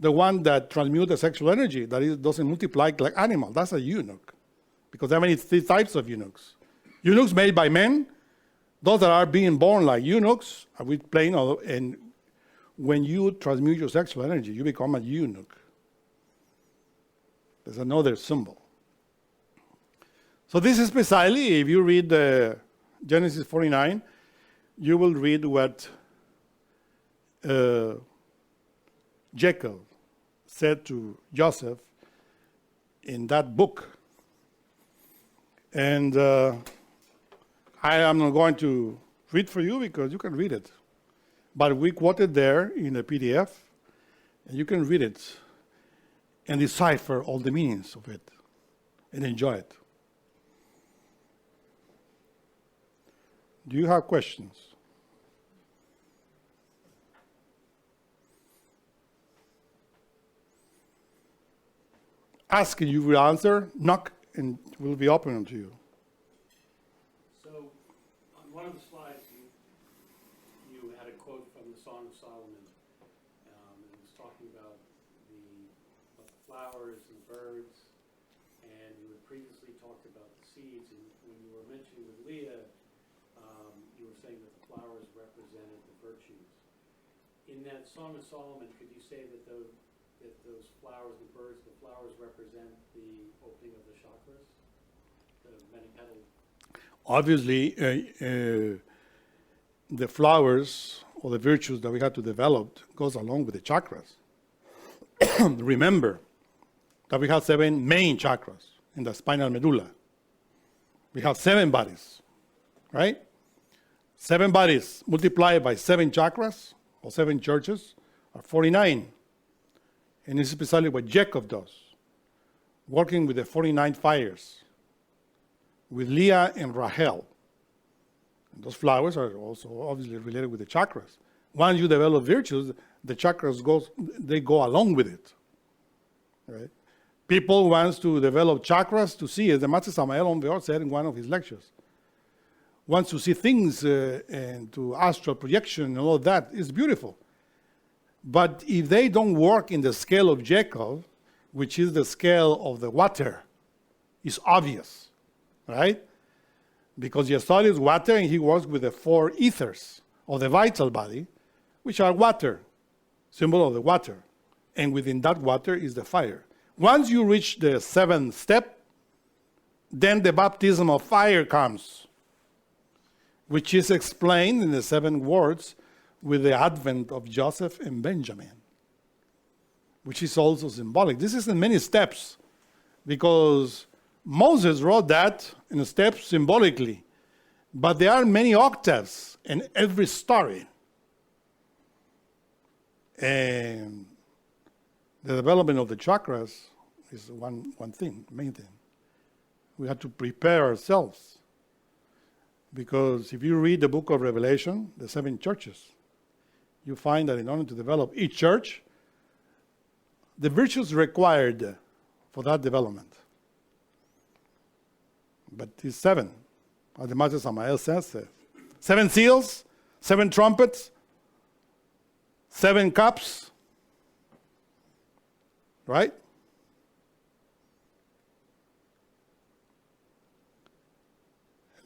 the one that transmutes the sexual energy, that is, doesn't multiply like animal. That's a eunuch. Because there are many three types of eunuchs. Eunuchs made by men, those that are being born like eunuchs, are with plain, and when you transmute your sexual energy, you become a eunuch. There's another symbol. So this is precisely, if you read Genesis 49, you will read what Jacob said to Joseph in that book. And I am not going to read for you because you can read it. But we quoted there in the PDF, and you can read it and decipher all the meanings of it and enjoy it. Do you have questions? Ask and you will answer, knock and it will be open to you. So, on one of the slides, you had a quote from the Song of Solomon, and it was talking about the flowers and birds, and you had previously talked about the seeds, and when you were mentioning with Leah, you were saying that the flowers represented the virtues. In that Song of Solomon, could you say that those flowers, the birds, the flowers represent the opening of the chakras, the many-petaled? Obviously, the flowers or the virtues that we have to develop goes along with the chakras. Remember that we have 7 main chakras in the spinal medulla. We have 7 bodies, right? 7 bodies multiplied by 7 chakras or 7 churches are 49. And this is precisely what Jacob does, working with the 49 fires, with Leah and Rachel. And those flowers are also obviously related with the chakras. Once you develop virtues, the chakras go along with it. right? People wants to develop chakras to see, as the Master Samael on the earth said in one of his lectures, wants to see things and to astral projection and all that. It's beautiful. But if they don't work in the scale of Jacob, which is the scale of the water, it's obvious, right? Because he studies water and he works with the four ethers of the vital body, which are water, symbol of the water. And within that water is the fire. Once you reach the seventh step, then the baptism of fire comes, which is explained in the 7 words with the advent of Joseph and Benjamin, which is also symbolic. This is in many steps, because Moses wrote that in steps symbolically, but there are many octaves in every story. And the development of the chakras is one thing, main thing. We have to prepare ourselves. Because if you read the book of Revelation, the 7 churches, you find that in order to develop each church, the virtues required for that development. But it's 7, as the Master Samael says. 7 seals, 7 trumpets, 7 cups, right?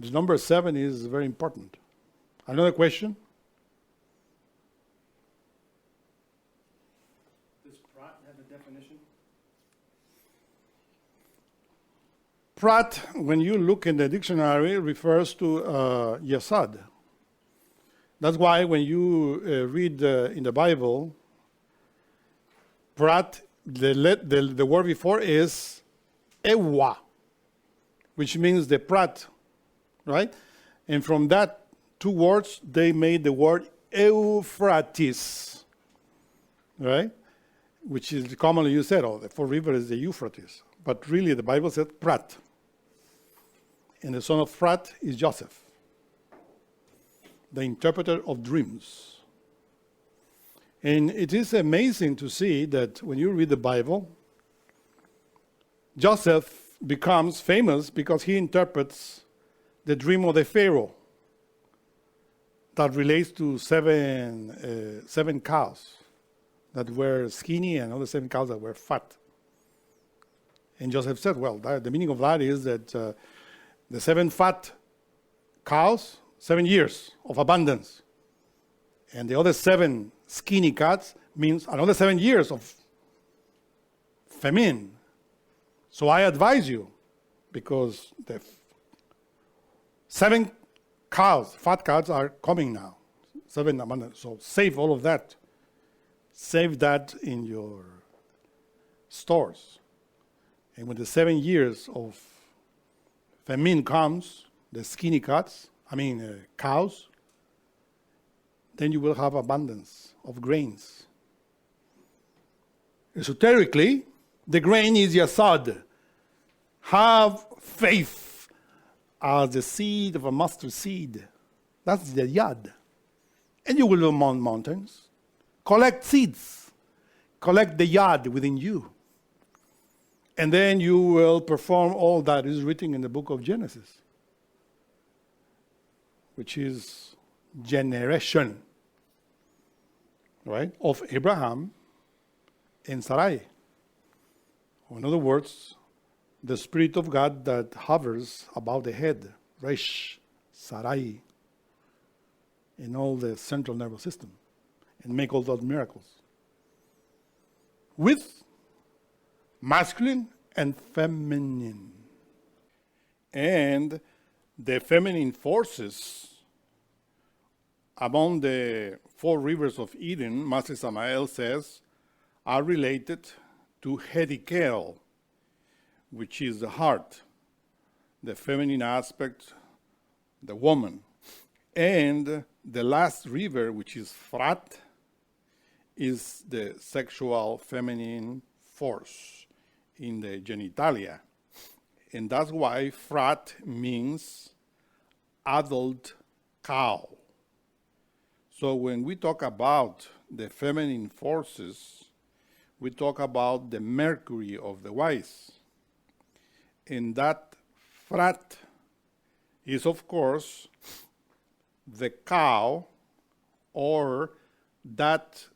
The number 7 is very important. Another question? Does Prat have a definition? Prat, when you look in the dictionary, refers to Yesod. That's why when you read in the Bible, Prat, the word before is Ewa, which means the Prat, right? And from that 2 words, they made the word Euphrates, right? Which is commonly used, the 4 rivers is the Euphrates. But really, the Bible said Prat. And the son of Prat is Joseph, the interpreter of dreams. And it is amazing to see that when you read the Bible, Joseph becomes famous because he interprets the dream of the Pharaoh that relates to 7 cows that were skinny and other 7 cows that were fat. And Joseph said, well, the meaning of that is that the 7 fat cows, 7 years of abundance. And the other 7 skinny cats means another 7 years of famine. So I advise you, because the 7 cows, fat cows, are coming now. 7 abundance. So save all of that. Save that in your stores. And when the 7 years of famine comes, the skinny cows, then you will have abundance of grains. Esoterically, the grain is Yesod. Have faith as the seed of a mustard seed. That's the yad. And you will mount mountains. Collect seeds. Collect the yad within you. And then you will perform all that is written in the book of Genesis, which is generation, right, of Abraham and Sarai. In other words, the Spirit of God that hovers above the head, Resh, Sarai, in all the central nervous system, and make all those miracles. With masculine and feminine. And the feminine forces among the 4 rivers of Eden, Master Samael says, are related to Hedikel, which is the heart, the feminine aspect, the woman. And the last river, which is Frat, is the sexual feminine force in the genitalia. And that's why Frat means adult cow. So when we talk about the feminine forces, we talk about the Mercury of the wise. And that frat is, of course, the cow, or that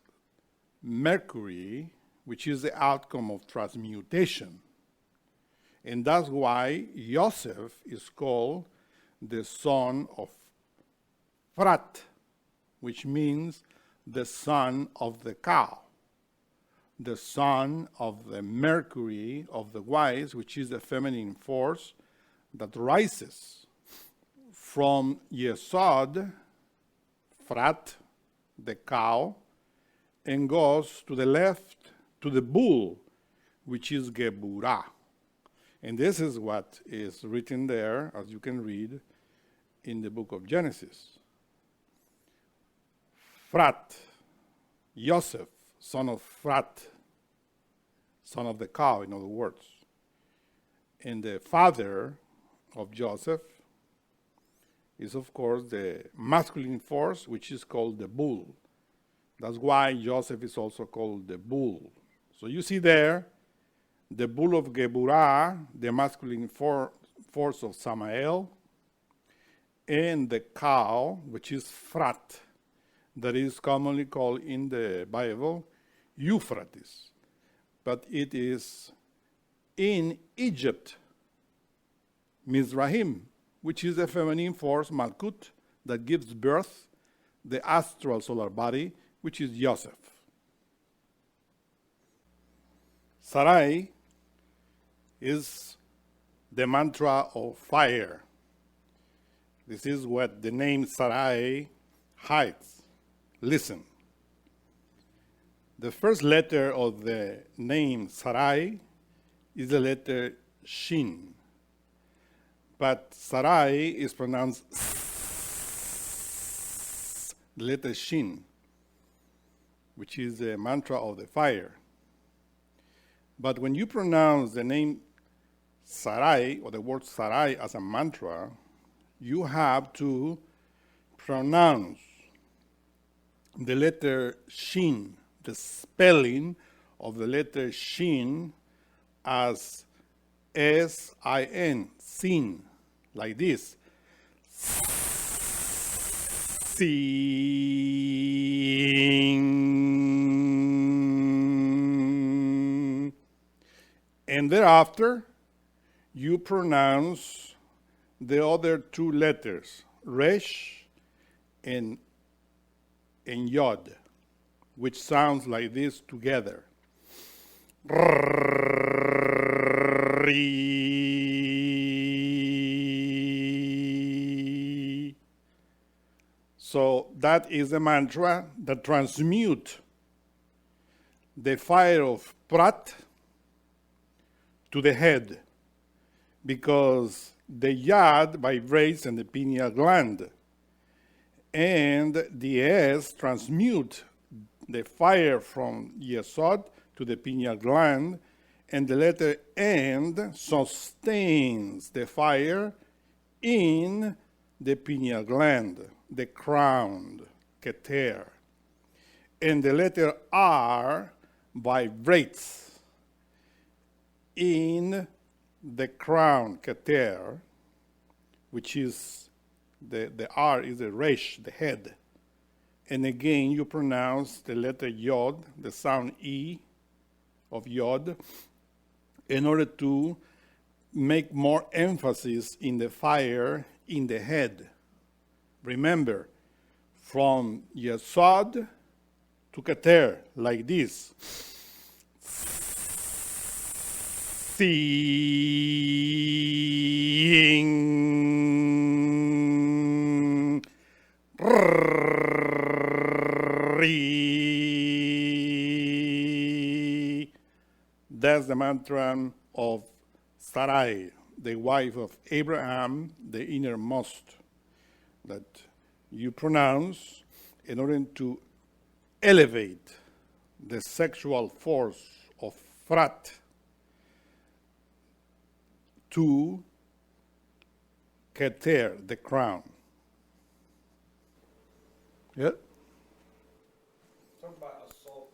Mercury, which is the outcome of transmutation. And that's why Joseph is called the son of Frat, which means the son of the cow, the son of the Mercury of the wise, which is the feminine force that rises from Yesod, Frat, the cow, and goes to the left to the bull, which is Geburah. And this is what is written there, as you can read in the book of Genesis. Frat, Joseph, son of Frat, son of the cow, in other words. And the father of Joseph is, of course, the masculine force, which is called the bull. That's why Joseph is also called the bull. So you see there, the bull of Geburah, the masculine force of Samael, and the cow, which is Frat, that is commonly called in the Bible Euphrates. But it is in Egypt, Mizrahim, which is the feminine force, Malkut, that gives birth the astral solar body, which is Joseph. Sarai is the mantra of fire. This is what the name Sarai hides. Listen. The first letter of the name Sarai is the letter Shin. But Sarai is pronounced the letter Shin, which is the mantra of the fire. But when you pronounce the name Sarai, or the word Sarai, as a mantra, you have to pronounce the letter Shin, the spelling of the letter Shin, as S-I-N, sin, like this. Sin. And thereafter, you pronounce the other two letters, Resh and Yod, which sounds like this together. So that is a mantra that transmutes the fire of Prat to the head, because the Yad vibrates in the pineal gland, and the S transmutes the fire from Yesod to the pineal gland, and the letter End sustains the fire in the pineal gland, the crown, Keter. And the letter R vibrates in the crown, Keter, which is, the R is the Resh, the head. And again, you pronounce the letter Yod, the sound E of Yod, in order to make more emphasis in the fire in the head. Remember, from Yesod to Keter, like this. Seeing. That's the mantra of Sarai, the wife of Abraham, the innermost, that you pronounce in order to elevate the sexual force of Frat to Keter, the crown. Yeah? Talk about a soul.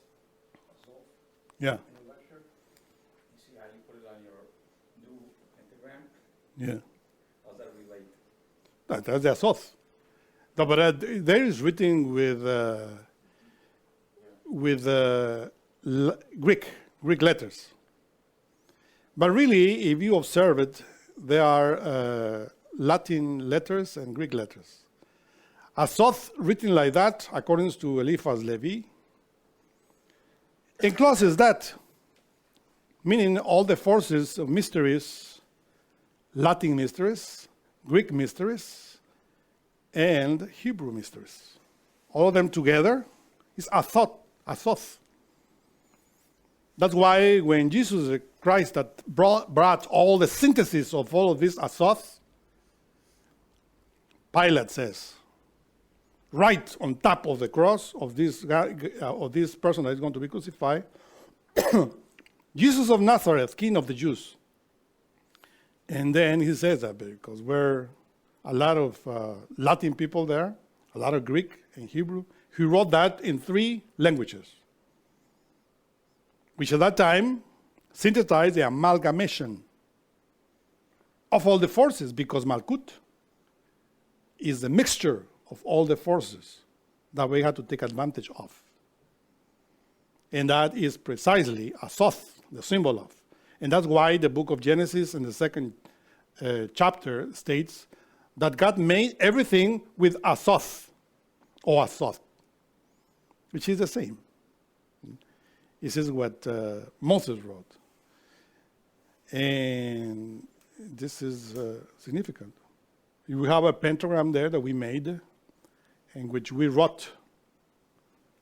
Yeah, in the lecture. You see how you put it on your new pentagram? yeah. How does that relate? That's the Sof. No, but there is written with Greek letters. But really, if you observe it, there are Latin letters and Greek letters. A Sof written like that, according to Eliphas Levi, encloses that, meaning all the forces of mysteries, Latin mysteries, Greek mysteries, and Hebrew mysteries. All of them together is a thought, a Sof. That's why when Jesus Christ that brought all the synthesis of all of this Asoth, Pilate says, right on top of the cross of this guy, of this person that is going to be crucified, Jesus of Nazareth, King of the Jews. And then he says that because we're a lot of Latin people there, a lot of Greek and Hebrew. He wrote that in 3 languages, which at that time synthesized the amalgamation of all the forces, because Malkut is the mixture of all the forces that we had to take advantage of. And that is precisely a Sof, the symbol of. And that's why the book of Genesis in the 2nd chapter states that God made everything with a Sof, or a Sof, which is the same. This is what Moses wrote. And this is significant. We have a pentagram there that we made, in which we wrote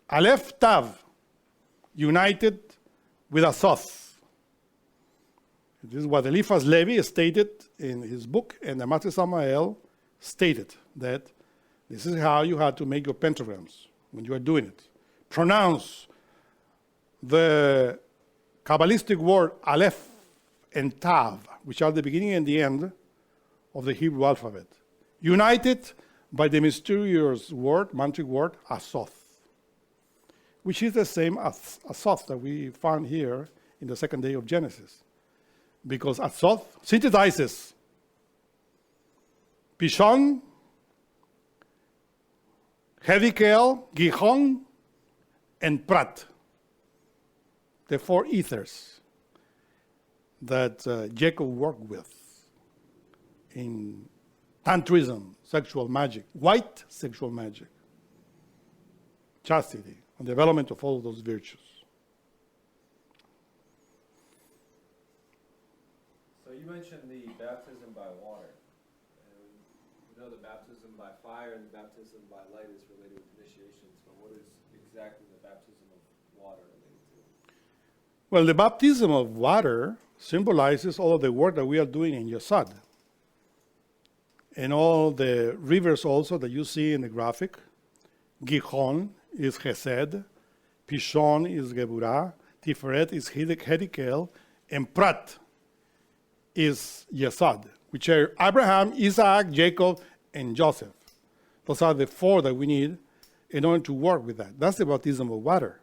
Aleph Tav, united with a Sof. This is what Eliphas Levi stated in his book, and the Master Samael stated that this is how you had to make your pentagrams when you are doing it. Pronounce the Kabbalistic word Aleph and Tav, which are the beginning and the end of the Hebrew alphabet, united by the mysterious word, mantric word, Asoth, which is the same as Asoth that we found here in the 2nd day of Genesis. Because Asoth synthesizes Pishon, Hedikel, Gihon, and Prat, the 4 ethers that Jacob worked with in tantrism, sexual magic, white sexual magic, chastity, and development of all of those virtues. So you mentioned the baptism by water. And we know the baptism by fire and the baptism by light is related with initiations, but what is exactly the baptism of water related to? Well, the baptism of water symbolizes all of the work that we are doing in Yesod. And all the rivers also that you see in the graphic. Gihon is Chesed, Pishon is Geburah, Tiferet is Hedikel, and Prat is Yesod, which are Abraham, Isaac, Jacob, and Joseph. Those are the 4 that we need in order to work with that. That's the baptism of water,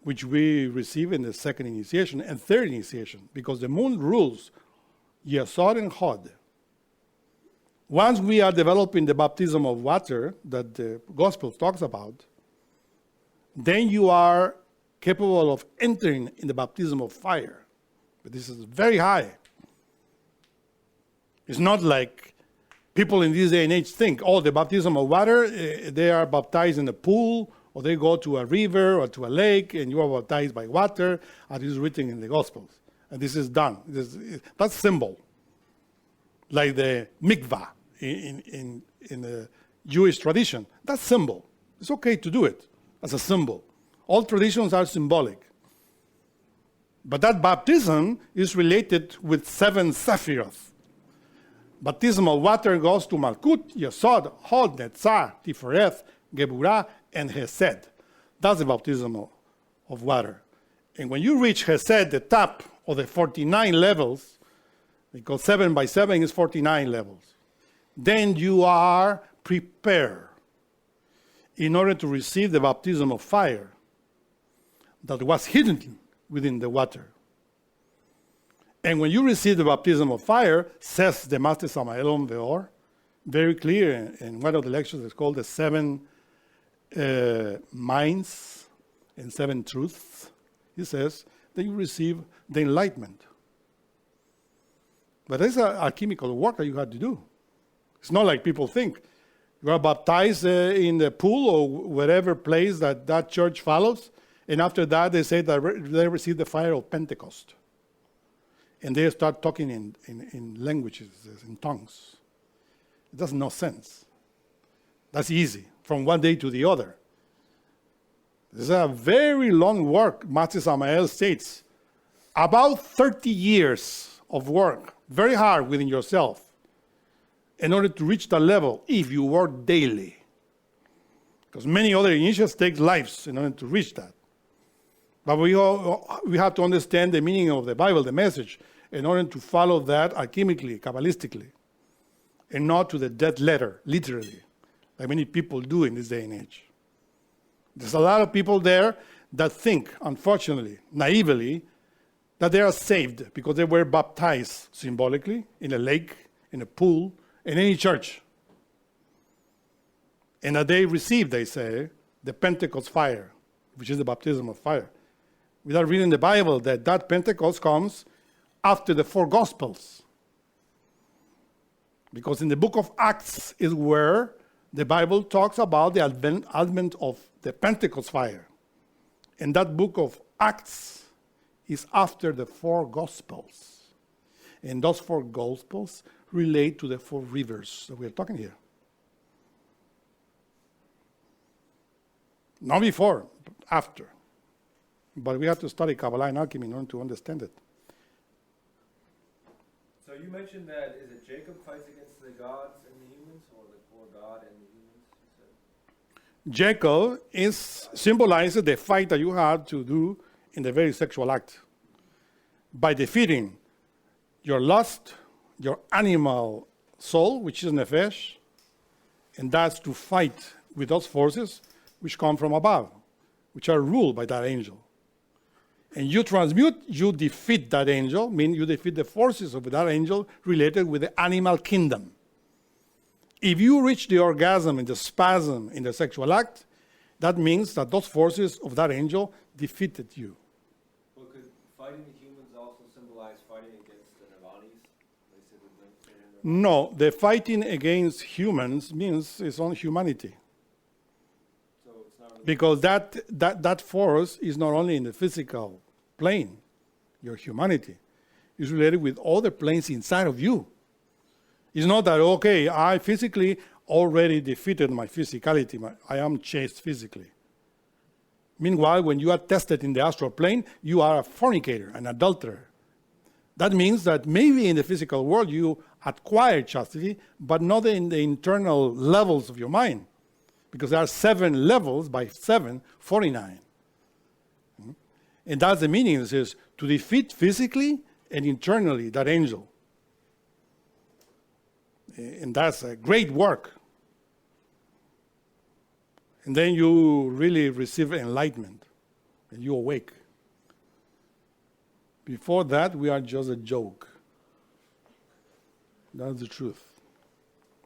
which we receive in the 2nd initiation and 3rd initiation, because the moon rules Yesod and Hod. Once we are developing the baptism of water that the Gospel talks about, then you are capable of entering in the baptism of fire. But this is very high. It's not like people in this day and age think, oh, the baptism of water, they are baptized in a pool, or they go to a river or to a lake, and you are baptized by water, as is written in the Gospels. And this is done. That's symbol. Like the mikvah in the Jewish tradition. That's symbol. It's okay to do it as a symbol. All traditions are symbolic. But that baptism is related with 7 Sephiroth. Baptism of water goes to Malkut, Yesod, Hod, Netzah, Tifereth, Geburah, and Hesed. That's the baptism of water. And when you reach Hesed, the top of the 49 levels, because 7 by 7 is 49 levels, then you are prepared in order to receive the baptism of fire. that was hidden within the water. And when you receive the baptism of fire, says the Master Samael on Veor, very clear in one of the lectures, it's called the 7 minds and 7 truths. He says that you receive the enlightenment. But there's a alchemical work that you have to do. It's not like people think. You are baptized in the pool or whatever place that church follows, and after that they say that they receive the fire of Pentecost. And they start talking in languages, in tongues. It doesn't make sense. That's easy, from one day to the other. This is a very long work, Master Samael states. About 30 years of work, very hard within yourself, in order to reach that level, if you work daily. Because many other initiates take lives in order to reach that. But we have to understand the meaning of the Bible, the message, in order to follow that alchemically, Kabbalistically, and not to the dead letter, literally, like many people do in this day and age. There's a lot of people there that think, unfortunately, naively, that they are saved because they were baptized symbolically in a lake, in a pool, in any church. And that they received, they say, the Pentecost fire, which is the baptism of fire. Without reading the Bible, that Pentecost comes after the 4 Gospels. Because in the book of Acts is where the Bible talks about the advent of the Pentecost fire. And that book of Acts is after the 4 Gospels. And those 4 Gospels relate to the 4 rivers that we're talking here. Not before, but after. But we have to study Kabbalah and alchemy in order to understand it. So you mentioned that, is it Jacob fights against the gods and the humans, or God and the humans, you said? Jacob symbolizes the fight that you have to do in the very sexual act. By defeating your lust, your animal soul, which is nefesh, and that's to fight with those forces which come from above, which are ruled by that angel. And you transmute, you defeat that angel, meaning you defeat the forces of that angel related with the animal kingdom. If you reach the orgasm and the spasm in the sexual act, that means that those forces of that angel defeated you. Well, could fighting the humans also symbolize fighting against the Nirvanis? They said that No, the fighting against humans means it's on humanity. so it's not really Because that force is not only in the physical plane, your humanity. It's related with other planes inside of you. It's not that, okay, I physically already defeated my physicality. I am chaste physically. Meanwhile, when you are tested in the astral plane, you are a fornicator, an adulterer. That means that maybe in the physical world you acquire chastity, but not in the internal levels of your mind. Because there are 7 levels by 7, 49. And that's the meaning. It says to defeat physically and internally that angel. And that's a great work. And then you really receive enlightenment and you awake. Before that, we are just a joke. That's the truth.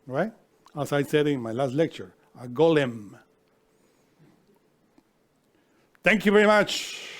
Right? As I said in my last lecture, a golem. Thank you very much.